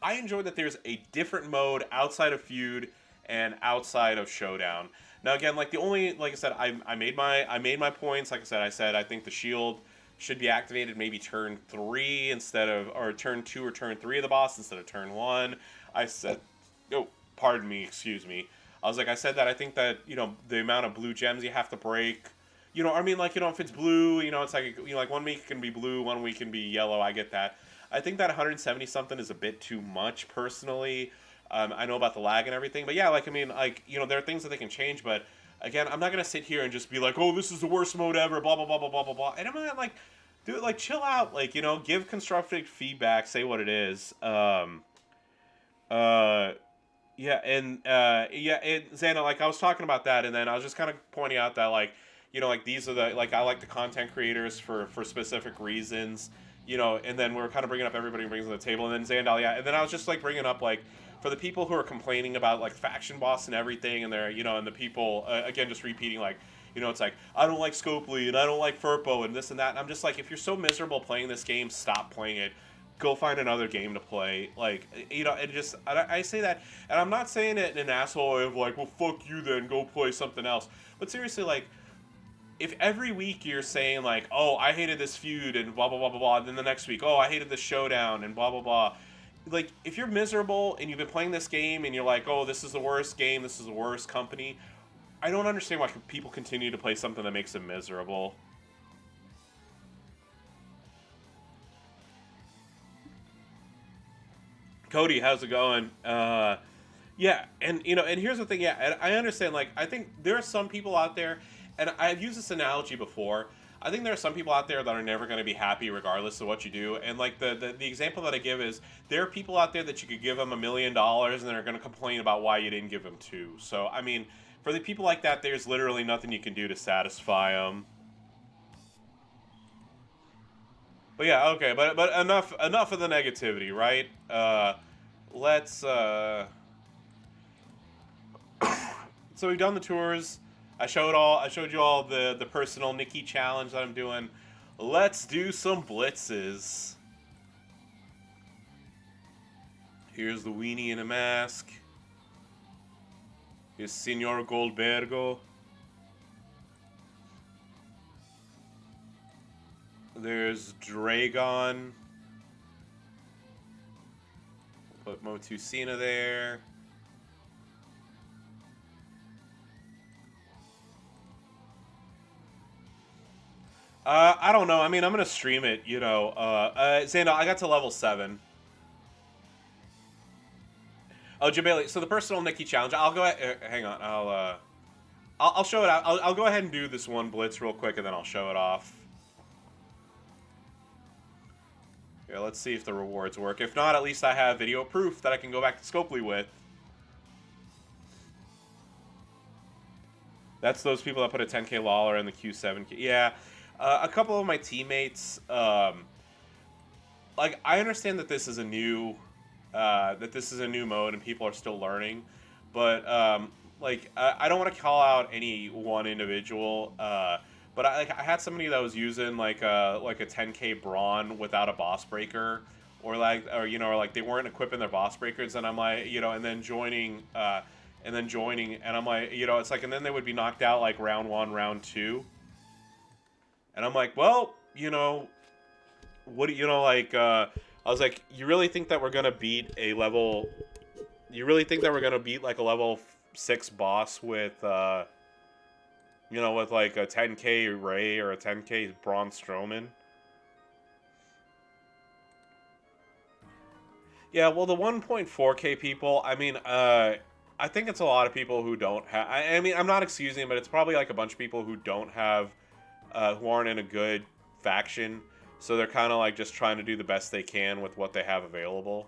I enjoy that there's a different mode outside of Feud and outside of Showdown. Now again, like the only, like I said, I made my points. Like I said I think the shield should be activated maybe turn 3 instead of, or turn 2 or turn 3 of the boss instead of turn 1. I said, oh, pardon me, excuse me. I said that I think that, the amount of blue gems you have to break, I mean, like, if it's blue, it's like, like 1 week it can be blue, 1 week can be yellow. I get that. I think that 170 something is a bit too much personally. I know about the lag and everything, but yeah, like, I mean, like, there are things that they can change, but again, I'm not going to sit here and just be like, oh, this is the worst mode ever, blah, blah, blah, blah, blah, blah, blah. And I'm not like, dude, like, chill out, like, give constructive feedback, say what it is. Yeah, and Xana, like I was talking about that, and then I was just kind of pointing out that like, like these are the, like, I like the content creators for specific reasons, and then we're kind of bringing up everybody brings to the table, and then Xandal, yeah, and then I was just like bringing up like for the people who are complaining about like faction boss and everything, and they're and the people again just repeating like. It's like, I don't like Scopely, and I don't like Furpo, and this and that. And I'm just like, if you're so miserable playing this game, stop playing it. Go find another game to play. Like, it just, I say that, and I'm not saying it in an asshole way of like, well, fuck you then, go play something else. But seriously, like, if every week you're saying like, oh, I hated this feud, and blah, blah, blah, blah, blah, and then the next week, oh, I hated this showdown, and blah, blah, blah. Like, if you're miserable, and you've been playing this game, and you're like, oh, this is the worst game, this is the worst company, I don't understand why people continue to play something that makes them miserable. Cody, how's it going? Yeah, and and here's the thing. Yeah, and I understand. Like, I think there are some people out there, and I've used this analogy before. I think there are some people out there that are never going to be happy regardless of what you do. And like the example that I give is there are people out there that you could give them $1 million and they're going to complain about why you didn't give them two. So I mean, for the people like that, there's literally nothing you can do to satisfy them. But yeah, okay, but enough of the negativity, right? Let's So we've done the tours. I showed you all the personal Nikki challenge that I'm doing. Let's do some blitzes. Here's the weenie in a mask. Here's Senor Goldbergo. There's Dragon. Put MOTU Cena there. I don't know. I mean, I'm gonna stream it. Xandal, I got to level 7. Oh, Jabali. So the personal Nikki challenge. I'll go ahead. Hang on. I'll show it out. I'll go ahead and do this one blitz real quick, and then I'll show it off. Yeah, let's see if the rewards work. If not, at least I have video proof that I can go back to Scopely with. That's those people that put a 10k Lawler in the Q7. Yeah, a couple of my teammates. Like, I understand that this is a new, mode and people are still learning, but like I don't want to call out any one individual. But I had somebody that was using like a 10k Brawn without a boss breaker, or like they weren't equipping their boss breakers, and I'm like, and then joining, and I'm like, it's like, and then they would be knocked out like round 1, round 2, and I'm like, well, what do like? I was like, you really think that we're gonna beat a level? You really think that we're gonna beat like a level 6 boss with with like a 10k Ray or a 10k Braun Strowman? Yeah, well, the 1.4k people, I mean, I think it's a lot of people who don't have, I mean, I'm not excusing, but it's probably like a bunch of people who don't have, who aren't in a good faction, so they're kind of like just trying to do the best they can with what they have available.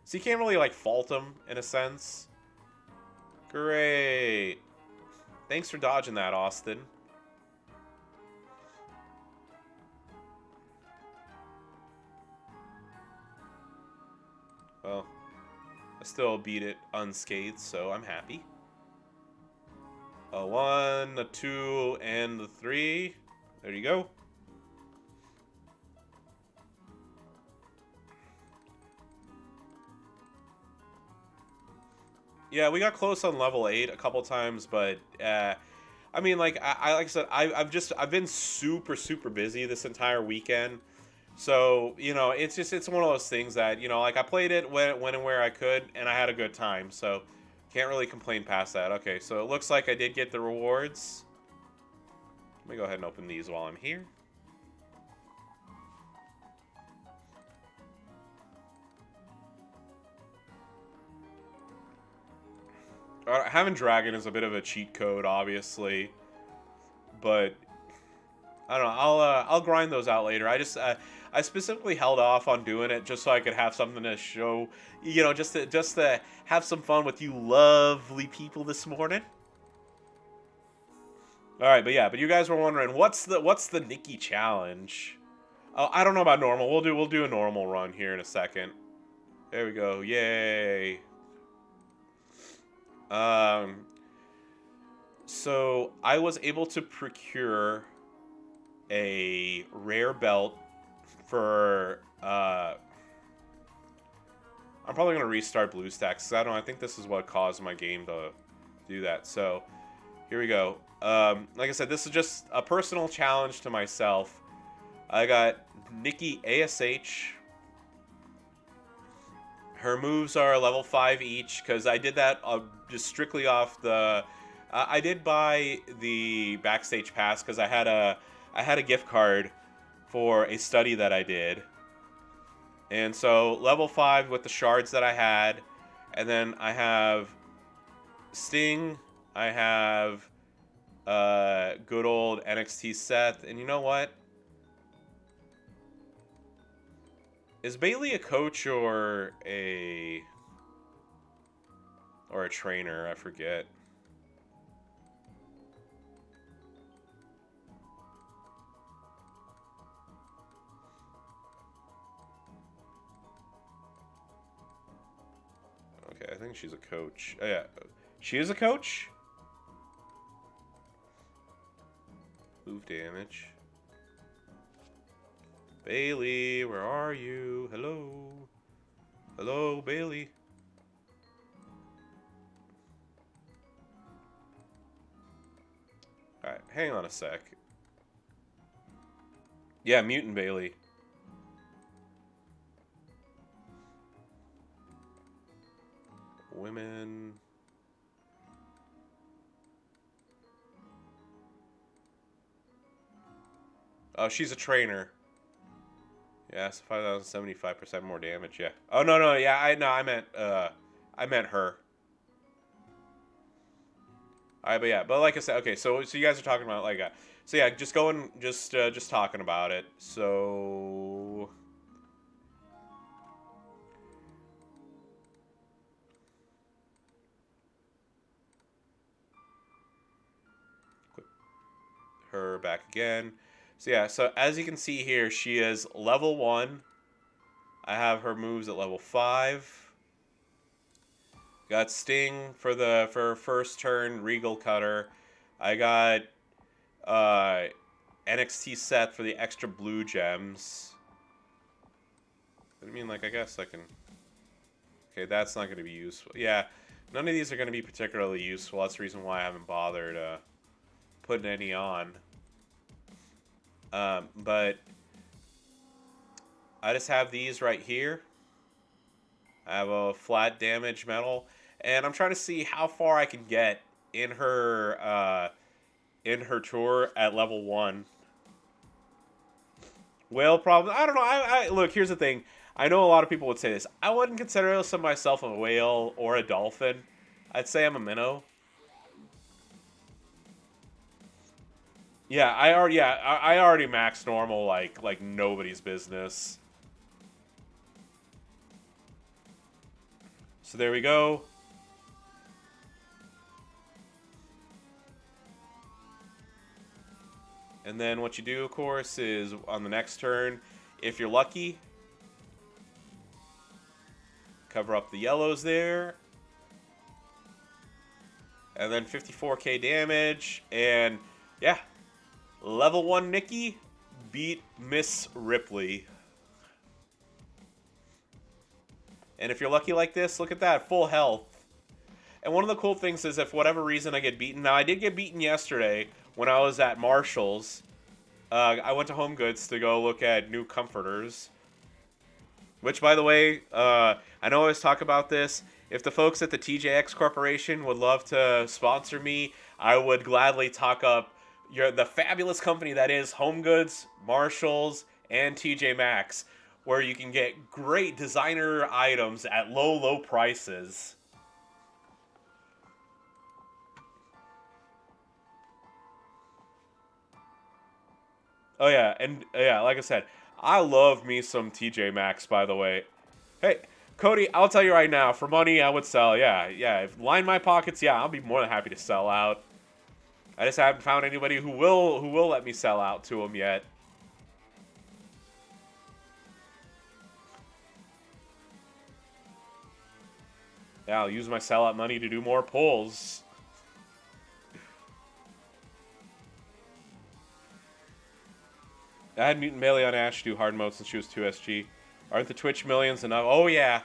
So you can't really like fault them in a sense. Great. Thanks for dodging that, Austin. Well, I still beat it unscathed, so I'm happy. A 1, a 2, and the 3. There you go. Yeah, we got close on level 8 a couple times, but I mean, like like I said, I've been super busy this entire weekend. So, it's one of those things that, like I played it when and where I could, and I had a good time. So, can't really complain past that. Okay, so it looks like I did get the rewards. Let me go ahead and open these while I'm here. Having Dragon is a bit of a cheat code, obviously, but I don't know. I'll grind those out later. I specifically held off on doing it just so I could have something to show, just to have some fun with you lovely people this morning. All right, but you guys were wondering what's the Nikki challenge? Oh, I don't know about normal. We'll do a normal run here in a second. There we go. Yay. So I was able to procure a rare belt for I'm probably gonna restart BlueStacks because I think this is what caused my game to do that. So here we go. Like I said, this is just a personal challenge to myself. I got Nikki ASH. Her moves are level 5 each because I did that just strictly off the. I did buy the backstage pass because I had a gift card for a study that I did, and so level 5 with the shards that I had, and then I have Sting. I have good old NXT Seth, and you know what? Is Bailey a coach or a trainer? I forget. Okay, I think she's a coach. Oh, yeah, she is a coach. Move damage. Bailey, where are you? Hello? Hello, Bailey? Alright, hang on a sec. Yeah, Mutant Bailey. Women... Oh, she's a trainer. Yeah, so 5,075% more damage, yeah. Oh, no, yeah, I meant her. Alright, but yeah, but like I said, okay, so you guys are talking about, like, so yeah, just going, just talking about it, so... Put her back again. So yeah, so as you can see here, she is level 1. I have her moves at level 5. Got Sting for her first turn, Regal Cutter. I got NXT Seth for the extra blue gems. I mean, like, I guess I can... Okay, that's not going to be useful. Yeah, none of these are going to be particularly useful. That's the reason why I haven't bothered putting any on. But I just have these right here. I have a flat damage medal, and I'm trying to see how far I can get in her tour at level 1. Whale problem. I don't know. I look. Here's the thing. I know a lot of people would say this. I wouldn't consider myself a whale or a dolphin. I'd say I'm a minnow. Yeah, I already maxed normal like nobody's business. So there we go. And then what you do, of course, is on the next turn, if you're lucky, cover up the yellows there. And then 54k damage. And yeah, level 1 Nikki beat Miss Ripley. And if you're lucky like this, look at that, full health. And one of the cool things is if for whatever reason I get beaten. Now I did get beaten yesterday when I was at Marshall's. I went to Home Goods to go look at new comforters. Which, by the way, I know I always talk about this. If the folks at the TJX Corporation would love to sponsor me, I would gladly talk up the fabulous company that is Home Goods, Marshalls, and TJ Maxx, where you can get great designer items at low, low prices. Oh yeah, and yeah, like I said, I love me some TJ Maxx, by the way. Hey, Cody, I'll tell you right now, for money, I would sell. Yeah, yeah. If line my pockets, yeah, I'll be more than happy to sell out. I just haven't found anybody who will let me sell out to them yet. Yeah, I'll use my sellout money to do more pulls. I had Mutant Melee on Ash do hard mode since she was 2SG. Aren't the Twitch millions enough? Oh yeah.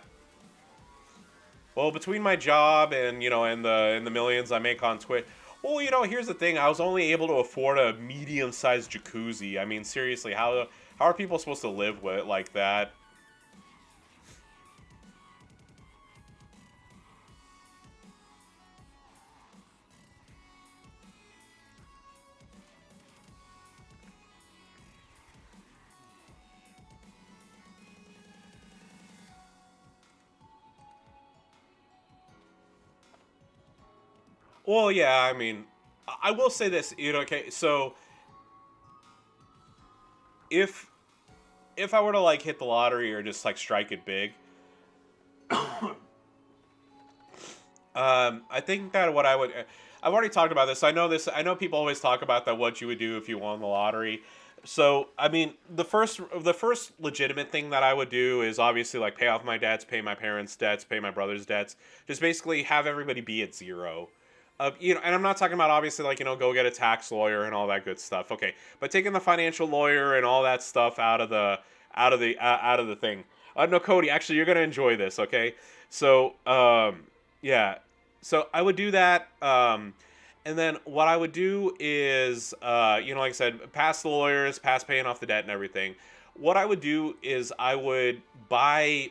Well, between my job and and the millions I make on Twitch. Well, here's the thing. I was only able to afford a medium-sized jacuzzi. I mean, seriously, how are people supposed to live with it like that? Well, yeah, I mean, I will say this, okay, so if if I were to like hit the lottery or just like strike it big, I think that what I would I've already talked about this. I know this. I know people always talk about that what you would do if you won the lottery. So, I mean, the first legitimate thing that I would do is obviously like pay off my debts, pay my parents' debts, pay my brother's debts. Just basically have everybody be at zero. And I'm not talking about obviously like go get a tax lawyer and all that good stuff. Okay, but taking the financial lawyer and all that stuff out of the thing. No, Cody, actually, you're gonna enjoy this. Okay, so yeah, so I would do that. And then what I would do is, like I said, pass the lawyers, pass paying off the debt and everything. What I would do is I would buy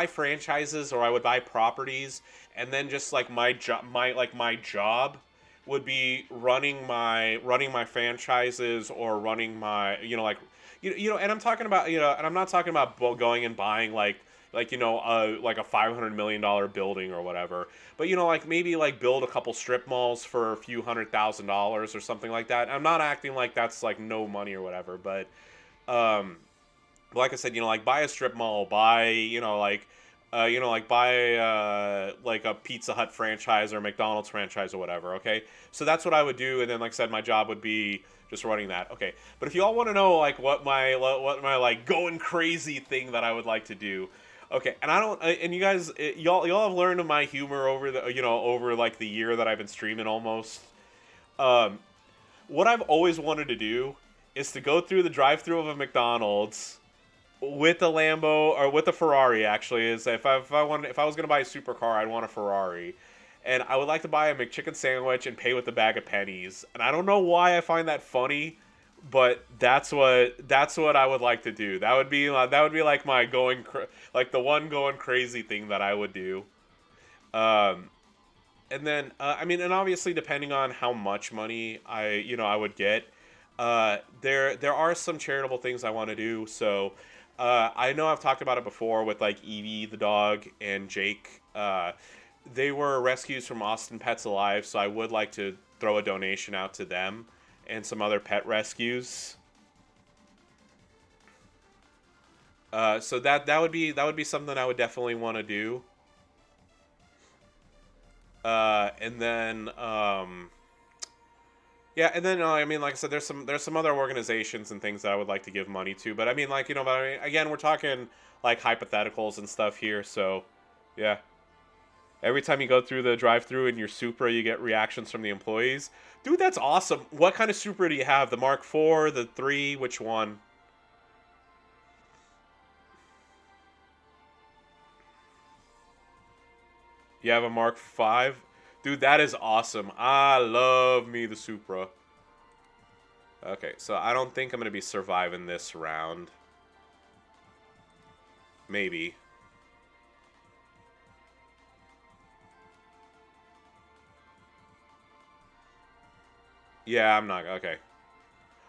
franchises or I would buy properties, and then just like my job would be running my franchises or running my and I'm talking about and I'm not talking about going and buying like a $500 million building or whatever, but like maybe like build a couple strip malls for a few $100,000 or something like that. I'm not acting like that's like no money or whatever, but um like I said, like buy a strip mall, buy like buy like a Pizza Hut franchise or McDonald's franchise or whatever. Okay, so that's what I would do, and then like I said, my job would be just running that. Okay, but if you all want to know like what my like going crazy thing that I would like to do. Okay, and I don't, and you guys, y'all have learned of my humor over over like the year that I've been streaming almost. Um, what I've always wanted to do is to go through the drive-through of a McDonald's with a Lambo or with a Ferrari. Actually, is if I was gonna buy a supercar, I'd want a Ferrari, and I would like to buy a McChicken sandwich and pay with a bag of pennies. And I don't know why I find that funny, but that's what I would like to do. That would be like my like the one going crazy thing that I would do. Um, and then I mean, and obviously depending on how much money I would get, there are some charitable things I want to do. So I know I've talked about it before with like Evie the dog and Jake. They were rescues from Austin Pets Alive, so I would like to throw a donation out to them and some other pet rescues. So that would be something I would definitely want to do. And then yeah, and then I mean, like I said, there's some other organizations and things that I would like to give money to, but I mean, like but I mean, again, we're talking like hypotheticals and stuff here, so yeah. Every time you go through the drive-through in your Supra, you get reactions from the employees. Dude, that's awesome. What kind of Supra do you have? The Mark IV, the 3, which one? You have a Mark 5? Dude, that is awesome. I love me the Supra. Okay, so I don't think I'm going to be surviving this round. Maybe. Yeah, I'm not. Okay.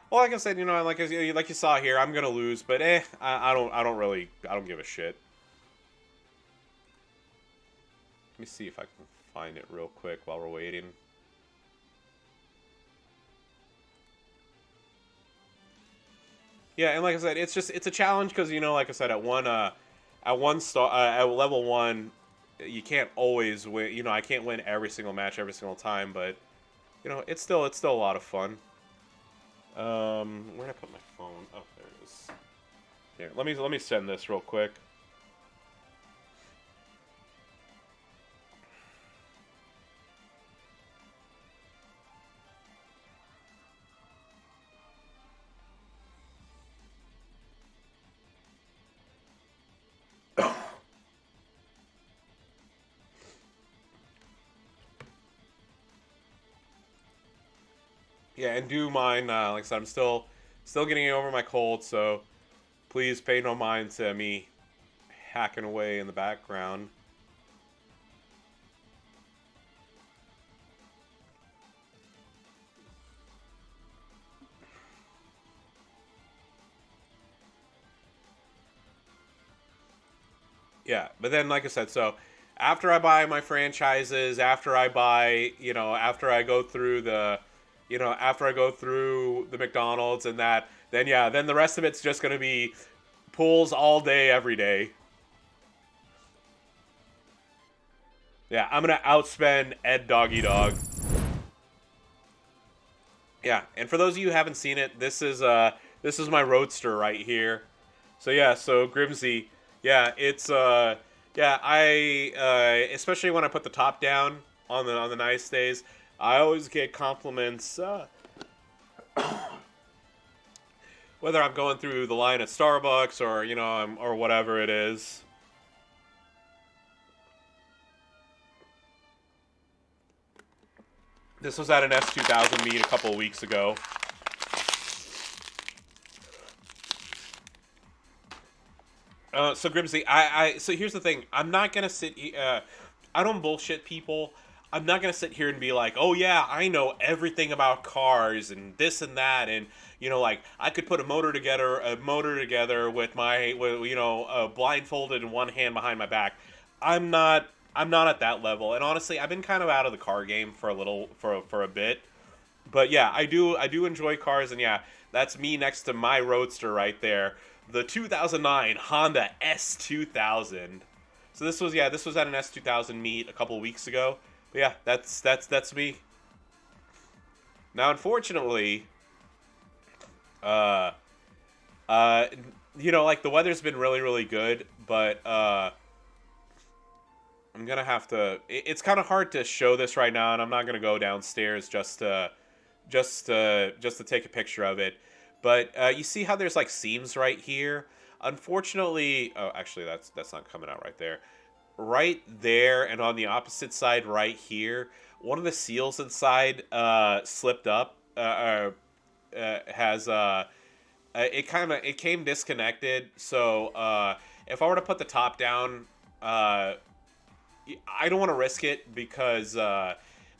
Well, like I said, like you saw here, I'm gonna lose, but I don't give a shit. Let me see if I can find it real quick while we're waiting. Yeah, and like I said, it's a challenge because like I said, at level 1, you can't always win. I can't win every single match every single time, but it's still a lot of fun. Where'd I put my phone? Oh, there it is. Here, let me send this real quick. Yeah, and do mind, like I said, I'm still getting over my cold, so please pay no mind to me hacking away in the background. Yeah, but then, like I said, so after I buy my franchises, after I buy, after I go through after I go through the McDonald's and that, then yeah, then the rest of it's just going to be pools all day, every day. Yeah, I'm going to outspend Ed Doggy Dog. Yeah, and for those of you who haven't seen it, this is my Roadster right here. So yeah, so Grimsy, yeah, it's yeah, I especially when I put the top down on the nice days, I always get compliments whether I'm going through the line at Starbucks or or whatever it is. This was at an S2000 meet a couple of weeks ago. So Grimsy, so here's the thing. I'm not gonna sit. I don't bullshit people. I'm not gonna sit here and be like, oh yeah, I know everything about cars and this and that, and like I could put a motor together with blindfolded and one hand behind my back. I'm not. I'm not at that level, and honestly, I've been kind of out of the car game for a bit. But yeah, I do enjoy cars, and yeah, that's me next to my Roadster right there, the 2009 Honda S2000. So this was at an S2000 meet a couple weeks ago. But yeah, that's me. Now, unfortunately, uh, like the weather's been really really good, but I'm gonna have to. It's kind of hard to show this right now, and I'm not gonna go downstairs just to take a picture of it. But you see how there's like seams right here. Unfortunately, oh, actually, that's not coming out right there. Right there, and on the opposite side, right here, one of the seals inside slipped up. Has it came disconnected. So if I were to put the top down, I don't want to risk it because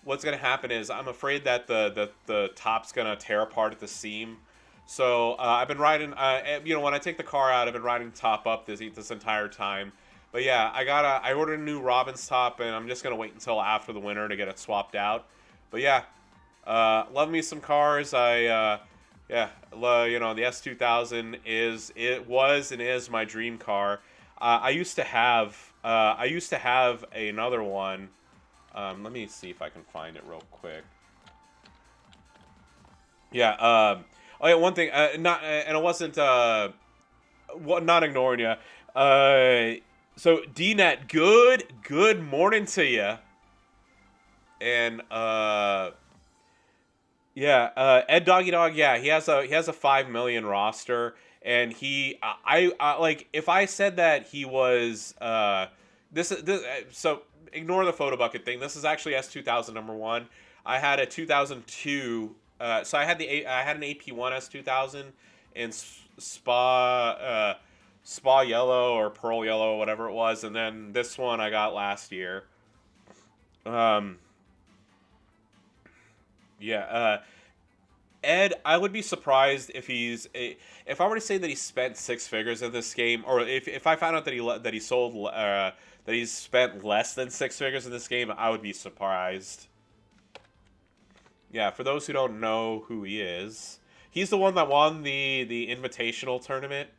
what's going to happen is I'm afraid that the top's going to tear apart at the seam. So I've been riding, when I take the car out, I've been riding the top up this entire time. But yeah, I ordered a new Robin's top, and I'm just going to wait until after the winter to get it swapped out. But yeah, love me some cars. The S2000 was and is my dream car. I used to have another one. Let me see if I can find it real quick. Yeah. Oh yeah. One thing. And it wasn't. Not ignoring you. So DNet, good morning to you. And yeah. Ed Doggy Dog. Yeah, he has a 5 million roster, and I like if I said that he was this. So ignore the photo bucket thing. This is actually S2000 number one. I had a 2002. So I had an AP1 S2000 in Spa Yellow or Pearl Yellow, whatever it was, and then this one I got last year. Yeah. Ed, I would be surprised if if I were to say that he spent six figures in this game, or if I found out that he sold that he's spent less than six figures in this game, I would be surprised. Yeah, for those who don't know who he is, he's the one that won the Invitational tournament.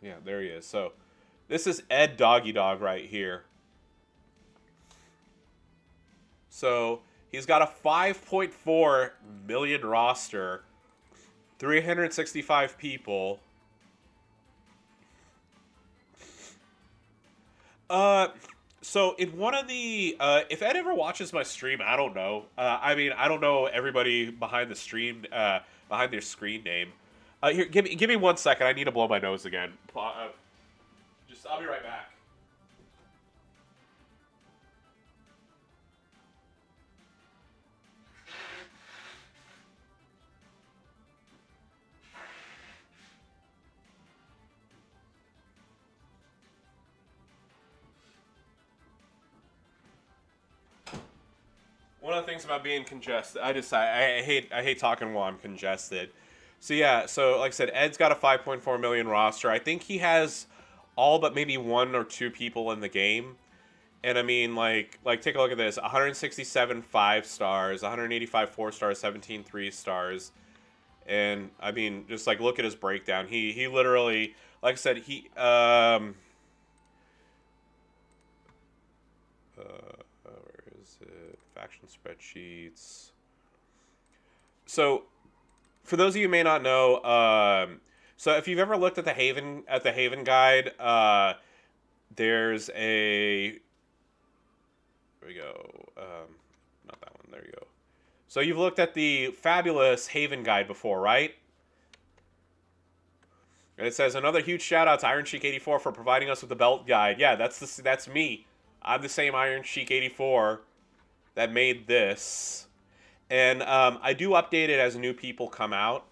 Yeah, there he is. So, this is Ed Doggy Dog right here. So, he's got a 5.4 million roster, 365 people. So in one of the, if Ed ever watches my stream, I don't know. I mean, I don't know everybody behind the stream, behind their screen name. Here, give me 1 second. I need to blow my nose again. I'll be right back. One of the things about being congested, I hate talking while I'm congested. So yeah, so like I said, Ed's got a 5.4 million roster. I think he has all but maybe one or two people in the game. And I mean, like take a look at this: 167 5 stars, 185 4 stars, 17 3 stars. And I mean, just like look at his breakdown. He literally, like I said, where is it? Faction spreadsheets. So, for those of you who may not know, so if you've ever looked at the Haven guide, there's a. There we go. Not that one. There you go. So you've looked at the fabulous Haven guide before, right? And it says another huge shout out to Iron Sheik 84 for providing us with the belt guide. Yeah, that's me. I'm the same Iron Sheik 84 that made this. And I do update it as new people come out.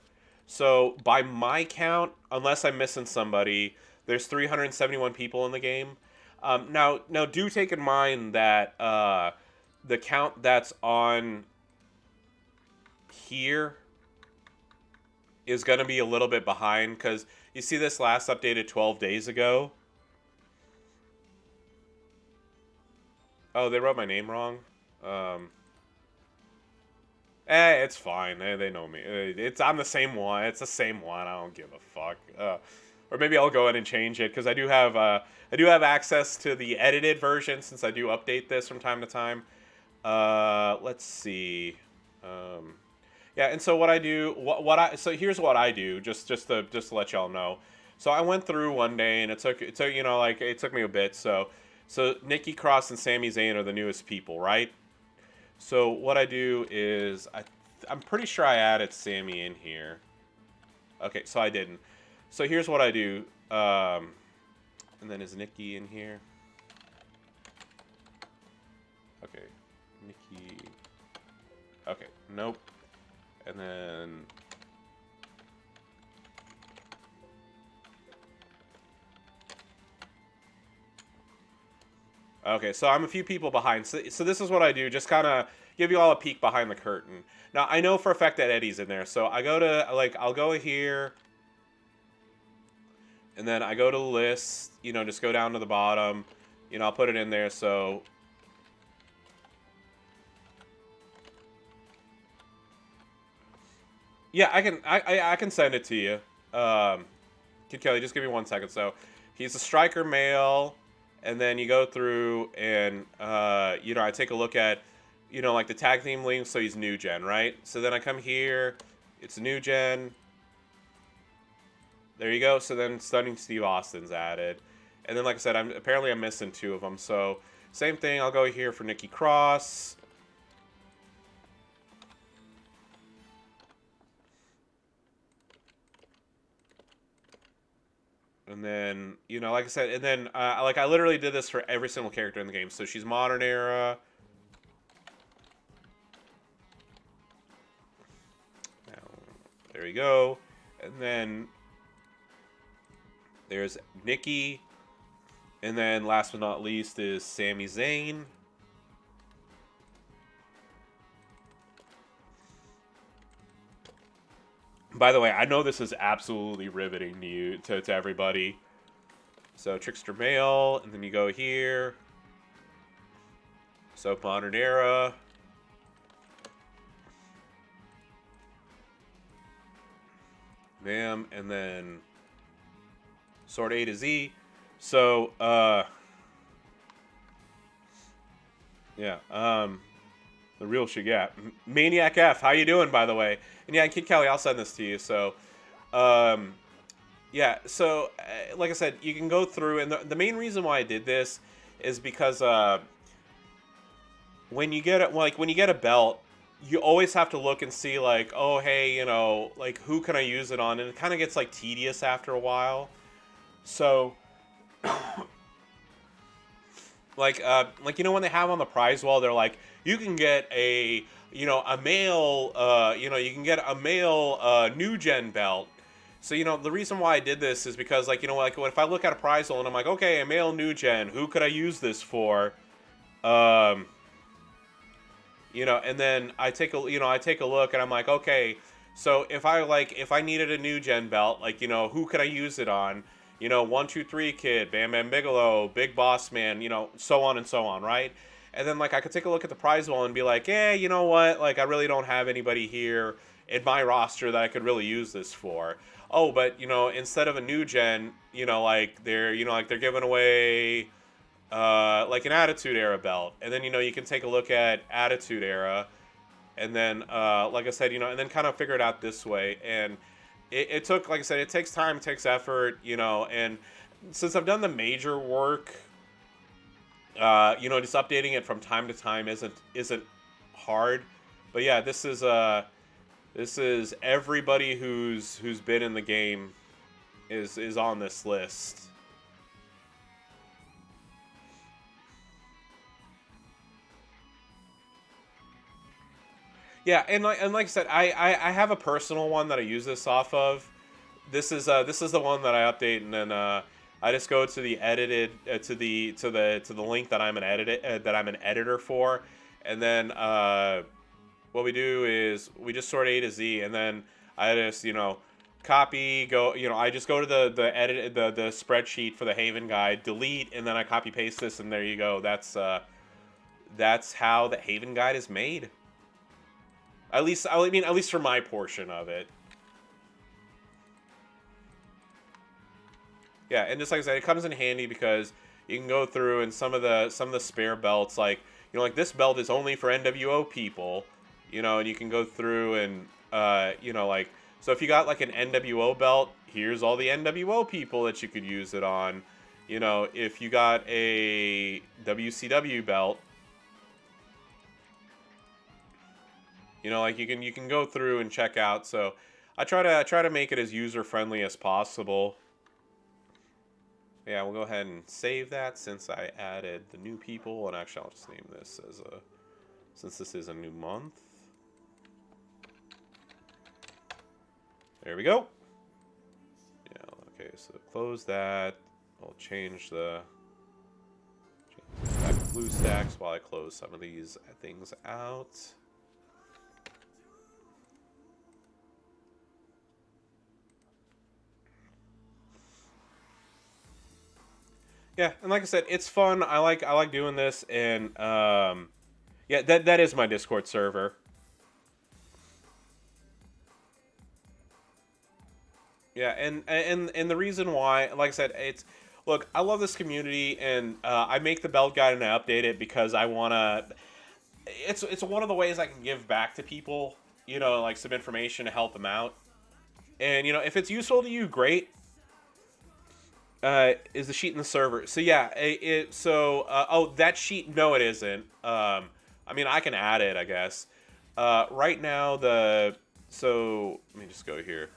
So by my count, unless I'm missing somebody, there's 371 people in the game. Now do take in mind that the count that's on here is going to be a little bit behind, because you see this last updated 12 days ago. Oh, they wrote my name wrong. It's fine. They know me. I'm the same one. It's the same one. I don't give a fuck. Or maybe I'll go in and change it, because I do have access to the edited version, since I do update this from time to time. Let's see. Yeah, and so what I do, so here's what I do, just to let y'all know. So I went through one day, and it took it took me a bit. So Nikki Cross and Sami Zayn are the newest people, right? So what I do is I'm pretty sure I added Sami in here. Okay, so I didn't. So here's what I do. And then is Nikki in here? Okay, Nikki. Okay, nope. And then okay, so I'm a few people behind. So this is what I do, just kind of give you all a peek behind the curtain. Now, I know for a fact that Eddie's in there. So I go to, I'll go here. And then I go to list, just go down to the bottom. I'll put it in there, so. Yeah, I can send it to you. Kid Kelly, just give me 1 second. So, he's a striker male. And then you go through and, I take a look at, like the tag team links. So he's new gen, right? So then I come here. It's new gen. There you go. So then Stunning Steve Austin's added. And then, like I said, I'm missing two of them. So same thing. I'll go here for Nikki Cross. And then, you know, like I said, and then, like, I literally did this for every single character in the game. So she's modern era. Now, there we go. And then there's Nikki. And then, last but not least, is Sami Zayn. By the way, I know this is absolutely riveting to you, to everybody. So, Trickster Male, and then you go here. So, Modern Era. Bam, and then Sword A to Z. So, yeah, the real Shigat. Maniac F, how you doing, by the way? And yeah, Kid Kelly, I'll send this to you. So, yeah, so, like I said, you can go through, and the main reason why I did this is because, when you get a belt, you always have to look and see, like, oh, hey, you know, like, who can I use it on? And it kind of gets, like, tedious after a while. So, like, you know, when they have on the prize wall, they're like, you can get a male, you can get a male, new gen belt. So, you know, the reason why I did this is because, like, you know, like, if I look at a prize wall and I'm like, okay, a male new gen, who could I use this for? You know, and then I take a look and I'm like, okay, so if I needed a new gen belt, like, you know, who could I use it on? You know, 1, 2, 3 Kid, Bam Bam Bigelow, Big Boss Man, you know, so on and so on, right? And then, like, I could take a look at the prize wall and be like, yeah, you know what? Like, I really don't have anybody here in my roster that I could really use this for. Oh, but, you know, instead of a new gen, you know, like, they're giving away, like, an Attitude Era belt. And then, you know, you can take a look at Attitude Era. And then, like I said, you know, and then kind of figure it out this way. And it took, like I said, it takes time, it takes effort, you know, and since I've done the major work, you know, just updating it from time to time isn't hard. But yeah, this is everybody who's been in the game is on this list. Yeah, and like I said, I have a personal one that I use this off of. This is the one that I update, and then I just go to the edited to the link that I'm an editor for, and then what we do is we just sort A to Z, and then I just, you know, copy, go, you know, I just go to the spreadsheet for the Haven guide, delete, and then I copy paste this, and there you go. That's how the Haven guide is made. At least for my portion of it. Yeah, and just like I said, it comes in handy because you can go through and some of the spare belts, like, you know, like this belt is only for NWO people, you know, and you can go through and you know, like, so if you got like an NWO belt, here's all the NWO people that you could use it on. You know, if you got a WCW belt, you know, like you can go through and check out. So I try to make it as user friendly as possible. Yeah, we'll go ahead and save that since I added the new people, and actually I'll just name this as since this is a new month. There we go. Yeah, okay, so close that. I'll change back to BlueStacks while I close some of these things out. Yeah, and like I said, it's fun. I like doing this, and yeah, that is my Discord server. Yeah, and the reason why, like I said, look, I love this community, and I make the belt guide and I update it because I wanna. It's one of the ways I can give back to people, you know, like some information to help them out, and you know, if it's useful to you, great. Is the sheet in the server? So yeah, oh, that sheet, no, it isn't. I mean, I can add it, I guess. Right now, so let me just go here.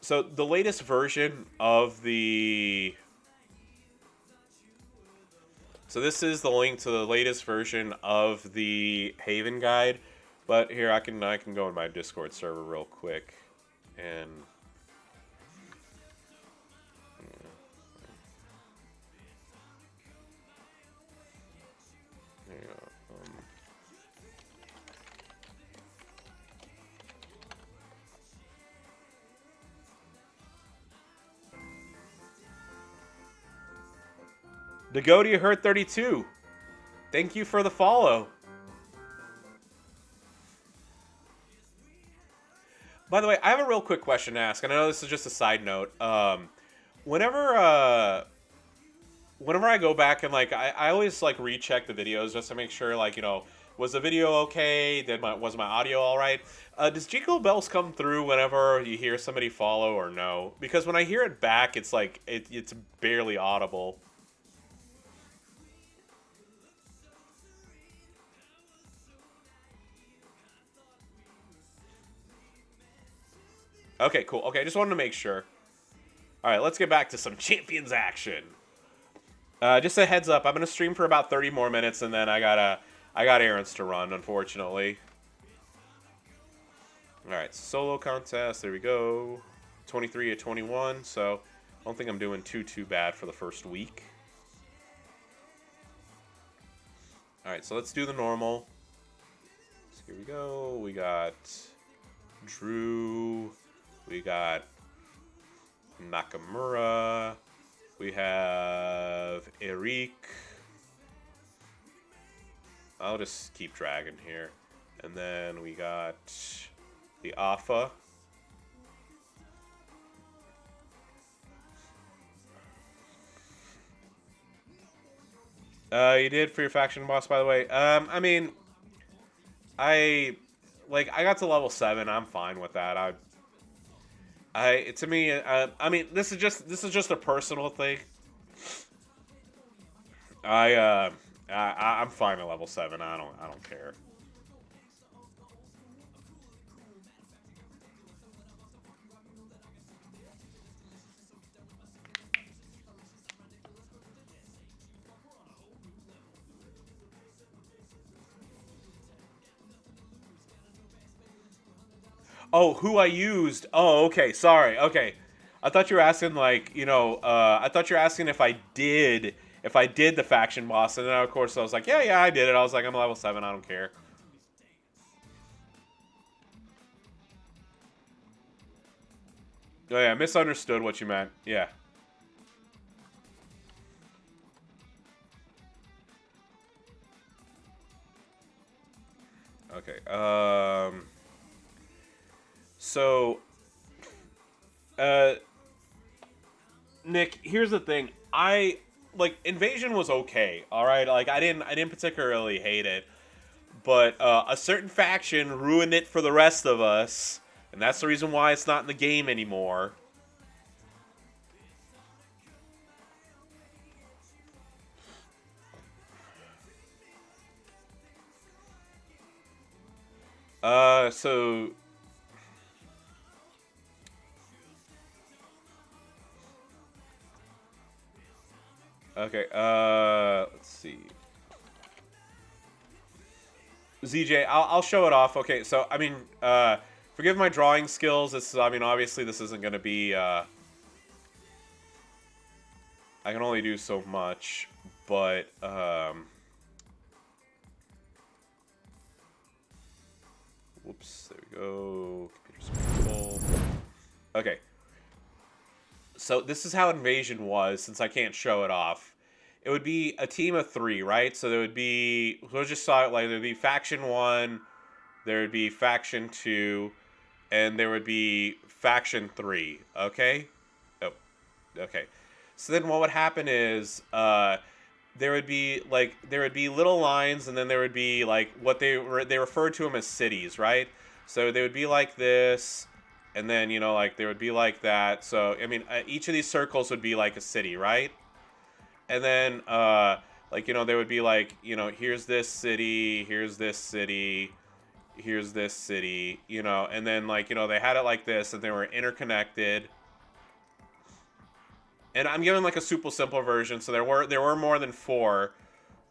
So the latest version of the... So this is the link to the latest version of the Haven guide. But here, I can go in my Discord server real quick. And... There you go. Dagodia Hurt 32. Thank you for the follow. By the way, I have a real quick question to ask, and I know this is just a side note. Whenever I go back and like I always like recheck the videos just to make sure, like, you know, was the video okay? Was my audio all right? Does Jingle Bells come through whenever you hear somebody follow or no? Because when I hear it back, it's like it's barely audible. Okay, cool. Okay, just wanted to make sure. All right, let's get back to some Champions action. Just a heads up, I'm gonna stream for about 30 more minutes, and then I got errands to run, unfortunately. All right, solo contest. There we go. 23 to 21. So I don't think I'm doing too bad for the first week. All right, so let's do the normal. So here we go. We got Drew. We got Nakamura. We have Yuriy. I'll just keep dragging here. And then we got the Alpha. You did for your faction boss, by the way. I mean, I got to level 7. I'm fine with that. To me, I mean, this is just a personal thing. I'm fine at level 7. I don't care. Oh, who I used? Oh, okay. Sorry. Okay, I thought you were asking, like, you know. I thought you were asking if I did the faction boss, and then of course I was like, yeah, I did it. I was like, I'm level 7. I don't care. Oh yeah, misunderstood what you meant. Yeah. Okay. So, Nick, here's the thing. Invasion was okay. All right. Like, I didn't particularly hate it, but a certain faction ruined it for the rest of us, and that's the reason why it's not in the game anymore. So. Okay, let's see. ZJ, I'll show it off. Okay, so, I mean, forgive my drawing skills. I mean, obviously this isn't going to be, I can only do so much, but, whoops, there we go. Computer's full. Okay. So this is how Invasion was, since I can't show it off. It would be a team of 3, right? So there would be, we'll just saw it, like, there would be Faction 1, there would be Faction 2, and there would be Faction 3, okay? Oh, okay. So then what would happen is, there would be little lines, and then there would be, like, what they referred to them as cities, right? So they would be like this, and then, you know, like, there would be like that. So, I mean, each of these circles would be like a city, right? And then, like, you know, there would be like, you know, here's this city, here's this city, you know, and then like, you know, they had it like this, and they were interconnected. And I'm giving like a super simple version, so there were more than 4,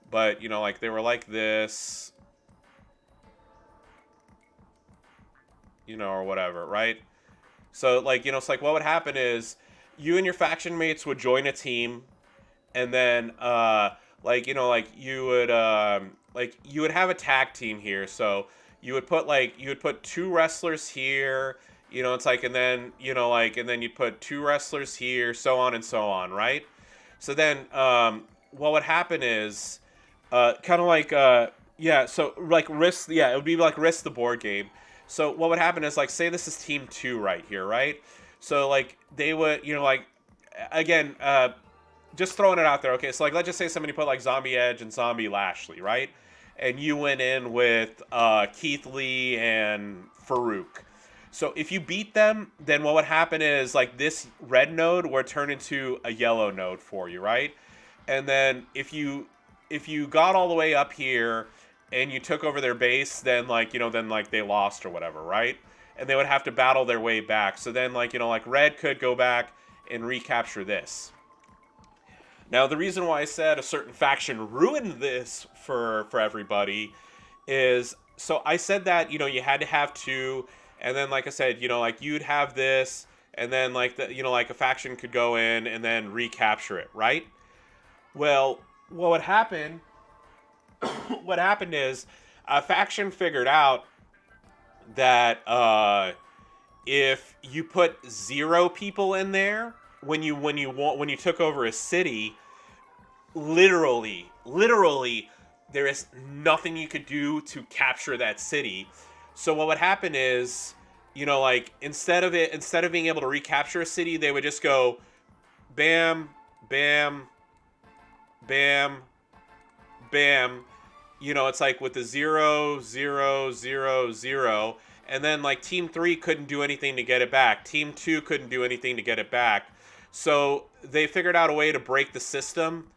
but you know, like they were like this, you know, or whatever, right? So like, you know, it's like what would happen is you and your faction mates would join a team, and then like, you know, like you would have a tag team here. So you would put 2 wrestlers here, you know, it's like, and then, you know, like, and then you'd put 2 wrestlers here, so on and so on, right? So then what would happen is kind of like yeah, so like Risk, yeah, it would be like Risk the board game. So what would happen is, like, say this is team 2 right here, right? So like they would, you know, like, again, just throwing it out there, okay? So like let's just say somebody put like Zombie Edge and Zombie Lashley, right? And you went in with Keith Lee and Farouk. So if you beat them, then what would happen is like this red node would turn into a yellow node for you, right? And then if you got all the way up here and you took over their base, then like, you know, then like they lost or whatever, right? And they would have to battle their way back. So then like, you know, like red could go back and recapture this. Now, the reason why I said a certain faction ruined this for everybody is, so I said that, you know, you had to have 2, and then like I said, you know, like you'd have this, and then like the, you know, like a faction could go in and then recapture it, right? Well, what would happen? What happened is a faction figured out that if you put 0 people in there when you took over a city, literally there is nothing you could do to capture that city. So what would happen is, you know, like instead of being able to recapture a city, they would just go bam, bam, bam, bam. You know, it's like with the 0, 0, 0, 0, and then like team 3 couldn't do anything to get it back. Team 2 couldn't do anything to get it back. So they figured out a way to break the system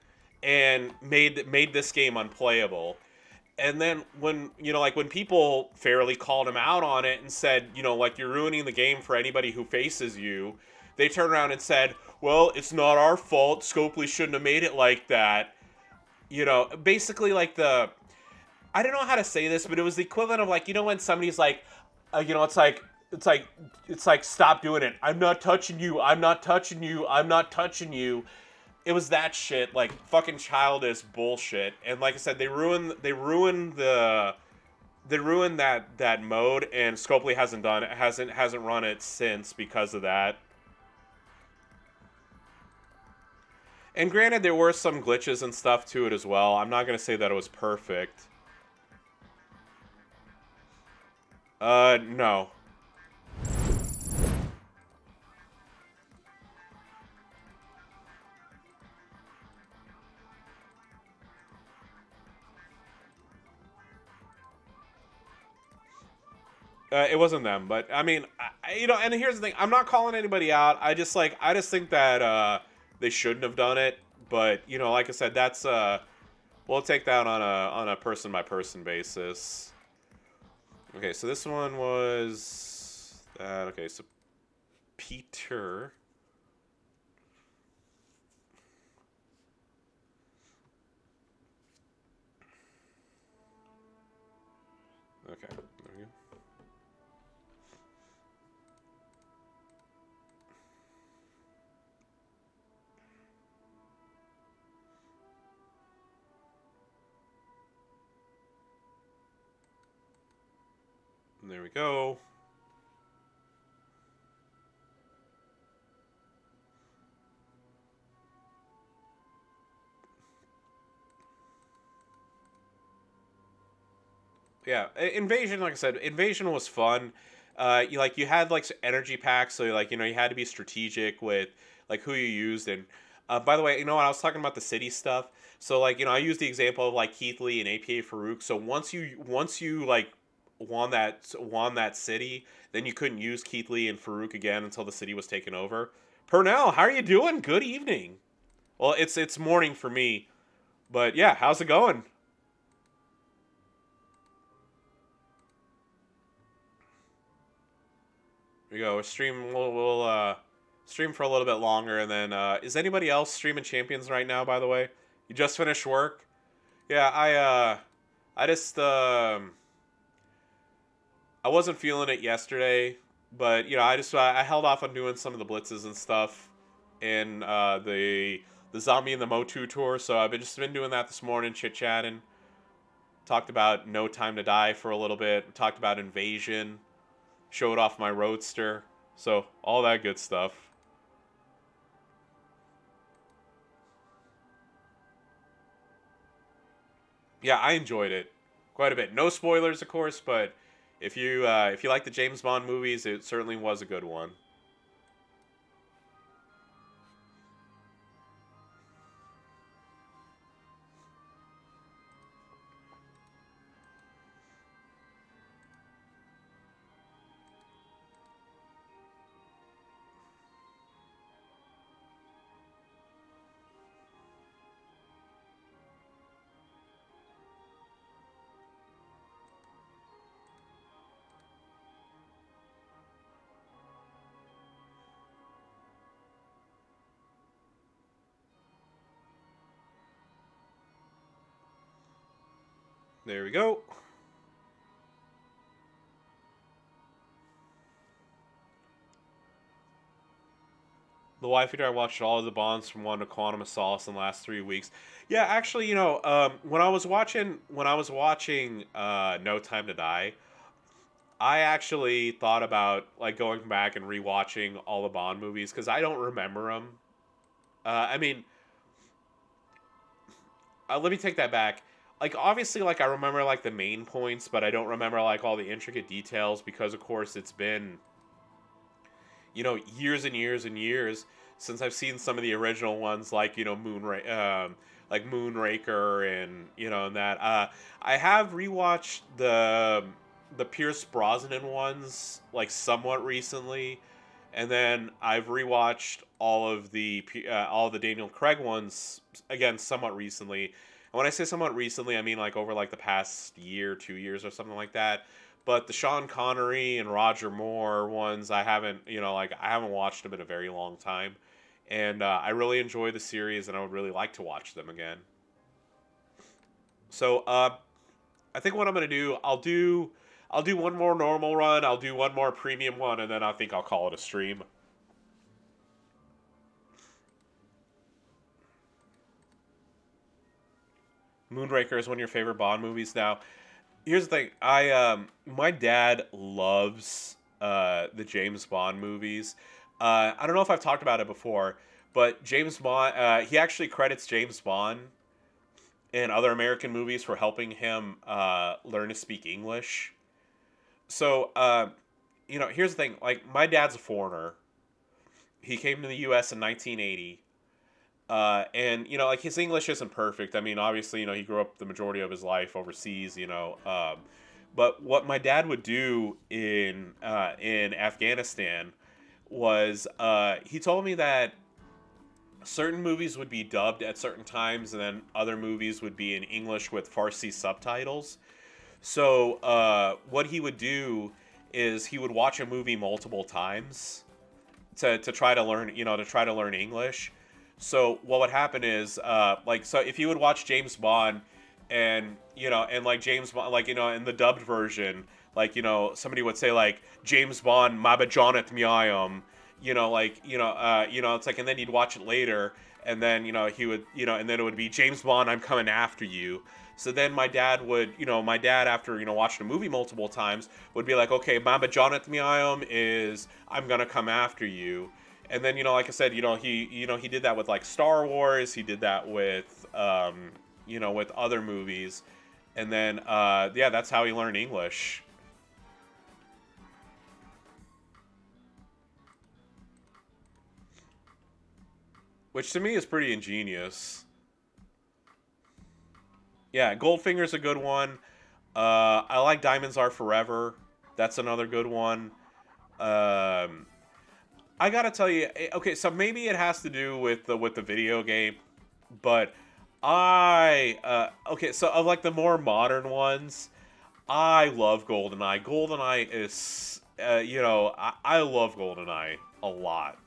and made this game unplayable. And then when, you know, like when people fairly called him out on it and said, you know, like, you're ruining the game for anybody who faces you, they turned around and said, well, it's not our fault. Scopely shouldn't have made it like that. You know, basically like I don't know how to say this, but it was the equivalent of like, you know, when somebody's like, you know, it's like, stop doing it. I'm not touching you. I'm not touching you. I'm not touching you. It was that shit, like fucking childish bullshit. And like I said, they ruined that mode, and Scopely hasn't run it since because of that. And granted, there were some glitches and stuff to it as well. I'm not gonna say that it was perfect. No. It wasn't them, but I mean, you know, and here's the thing: I'm not calling anybody out. I just think that they shouldn't have done it. But you know, like I said, that's we'll take that on a person by person basis. Okay, so this one was that. Okay, so Peter. Okay, there we go. And there we go. Yeah, Invasion, like I said, Invasion was fun. You had like energy packs, so like, you know, you had to be strategic with like who you used. And by the way, you know what, I was talking about the city stuff. So like, you know, I used the example of like Keith Lee and APA Farouk. So once you like won that city, then you couldn't use Keith Lee and Farouk again until the city was taken over. Purnell, how are you doing? Good evening. Well, it's morning for me, but yeah, how's it going? we go. We'll stream for a little bit longer, and then is anybody else streaming Champions right now? By the way, you just finished work. Yeah, I just I wasn't feeling it yesterday, but I held off on doing some of the blitzes and stuff in the zombie and the MOTU tour. So I've just been doing that this morning, chit chatting. Talked about No Time to Die for a little bit. Talked about Invasion. Showed off my Roadster. So all that good stuff. Yeah, I enjoyed it quite a bit. No spoilers, of course, but if you like the James Bond movies, it certainly was a good one. There we go. The wife and I watched all of the Bonds from one to Quantum of Solace in the last 3 weeks. Yeah, actually, when I was watching No Time to Die, I actually thought about like going back and rewatching all the Bond movies because I don't remember them. I mean, let me take that back. Like obviously, like I remember like the main points, but I don't remember like all the intricate details because, of course, it's been years and years and years since I've seen some of the original ones, like like Moonraker, and and that. I have rewatched the Pierce Brosnan ones like somewhat recently, and then I've rewatched all of the Daniel Craig ones again somewhat recently. And when I say somewhat recently, I mean like over like the past year, 2 years, or something like that. But the Sean Connery and Roger Moore ones, I haven't, I haven't watched them in a very long time, and I really enjoy the series, and I would really like to watch them again. So I think what I'm gonna do, I'll do one more normal run, I'll do one more premium one, and then I think I'll call it a stream. Moonraker is one of your favorite Bond movies. Now, here's the thing. My dad loves the James Bond movies. I don't know if I've talked about it before, but James Bond. He actually credits James Bond and other American movies for helping him learn to speak English. So, here's the thing. Like, my dad's a foreigner. He came to the U.S. in 1980. And like his English isn't perfect. I mean, obviously, he grew up the majority of his life overseas. But what my dad would do in Afghanistan was he told me that certain movies would be dubbed at certain times, and then other movies would be in English with Farsi subtitles. So what he would do is he would watch a movie multiple times to try to learn English. So what would happen is, so if you would watch James Bond, and like James Bond, like in the dubbed version, like somebody would say like James Bond, Mabajonet Miayam, it's like, and then you'd watch it later, and then he would, and then it would be James Bond, I'm coming after you. So then my dad after watching a movie multiple times would be like, okay, Mabajonet Miayam is I'm gonna come after you. And then, like I said, he did that with like Star Wars. He did that with, with other movies. And then, yeah, that's how he learned English. Which to me is pretty ingenious. Yeah, Goldfinger's a good one. I like Diamonds Are Forever. That's another good one. Um, I gotta tell you, okay, so maybe it has to do with the video game, but okay, so of like the more modern ones, I love GoldenEye. GoldenEye is I love GoldenEye a lot.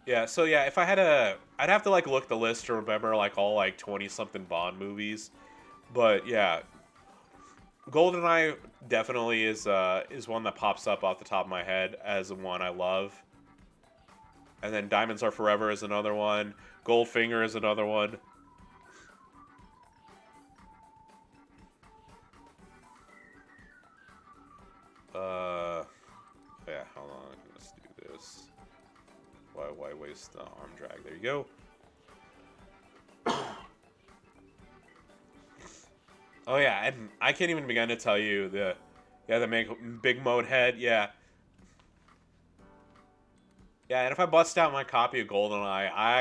Yeah, so yeah, if I had I'd have to like look the list to remember like all like 20 something Bond movies. But yeah, GoldenEye definitely is one that pops up off the top of my head as one I love. And then Diamonds Are Forever is another one. Goldfinger is another one. Yeah, hold on, let's do this. Why waste the arm drag? There you go. Oh yeah, and I can't even begin to tell you the big mode head, yeah. Yeah, and if I bust out my copy of GoldenEye, I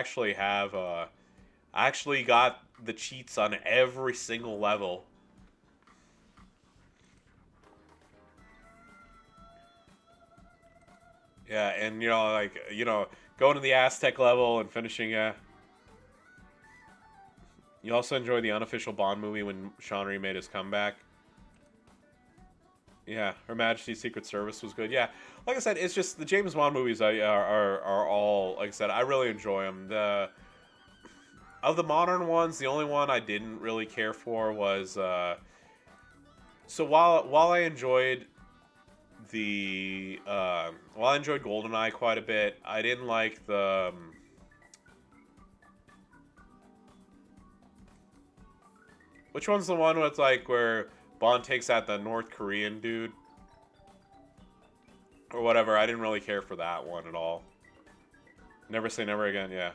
actually got the cheats on every single level. Yeah, and going to the Aztec level and finishing, yeah. You also enjoy the unofficial Bond movie when Sean Connery made his comeback. Yeah, Her Majesty's Secret Service was good. Yeah, like I said, it's just the James Bond movies are all, like I said, I really enjoy them. Of the modern ones, the only one I didn't really care for was so while I enjoyed while I enjoyed GoldenEye quite a bit, I didn't like the which one's the one with like where Bond takes out the North Korean dude or whatever. I didn't really care for that one at all. Never Say Never Again, yeah.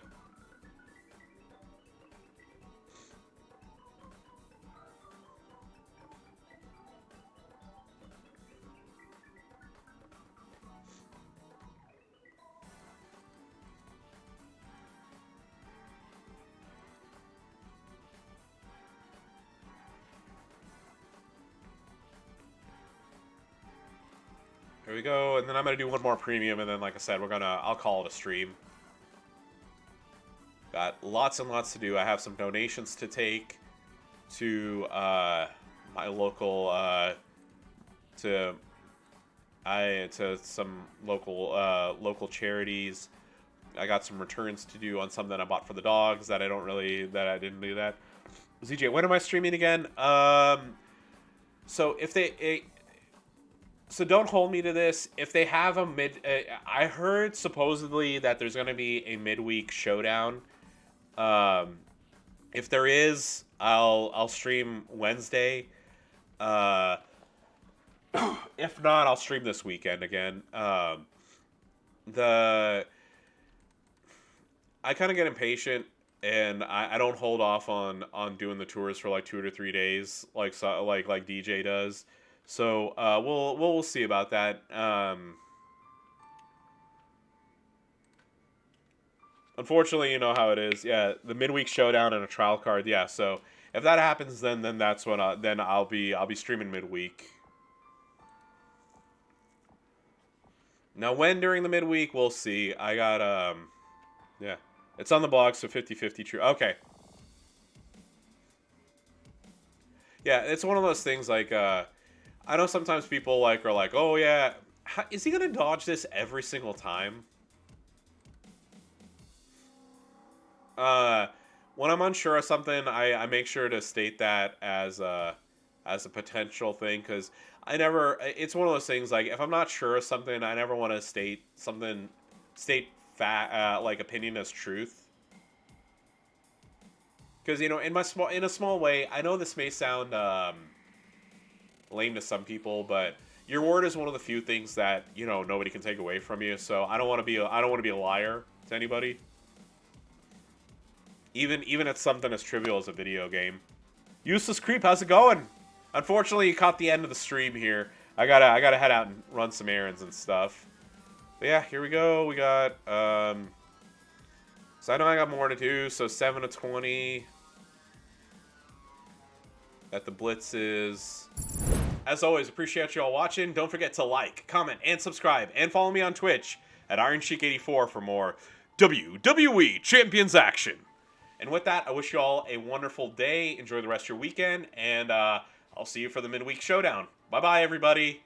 Here we go, and then I'm gonna do one more premium, and then, like I said, I'll call it a stream. Got lots and lots to do. I have some donations to take to my local, to some local charities. I got some returns to do on some that I bought for the dogs that I didn't do that. ZJ, when am I streaming again? So if they. So don't hold me to this. If they have I heard supposedly that there's going to be a midweek showdown. If there is, I'll stream Wednesday. If not, I'll stream this weekend again. I kind of get impatient, and I don't hold off on doing the tours for like 2 to 3 days, like DJ does. So we'll see about that. Unfortunately, you know how it is. Yeah, the midweek showdown and a trial card. Yeah, so if that happens, then that's when I'll be streaming midweek. Now, when during the midweek, we'll see. I got yeah, it's on the blog, so 50-50 true. Okay. Yeah, it's one of those things like I know sometimes people are like, oh yeah, is he gonna dodge this every single time? When I'm unsure of something, I make sure to state that as a potential thing, because it's one of those things like if I'm not sure of something, I never want to state like opinion as truth. Because in a small way, I know this may sound lame to some people, but your word is one of the few things that nobody can take away from you. So I don't want to be a liar to anybody. Even at something as trivial as a video game. Useless Creep, how's it going? Unfortunately, you caught the end of the stream here. I gotta head out and run some errands and stuff. But yeah, here we go. We got so I know I got more to do. So 7 to 20. That the Blitz is. As always, appreciate you all watching. Don't forget to like, comment, and subscribe, and follow me on Twitch at IronSheik84 for more WWE Champions action. And with that, I wish you all a wonderful day. Enjoy the rest of your weekend, and I'll see you for the midweek showdown. Bye bye, everybody.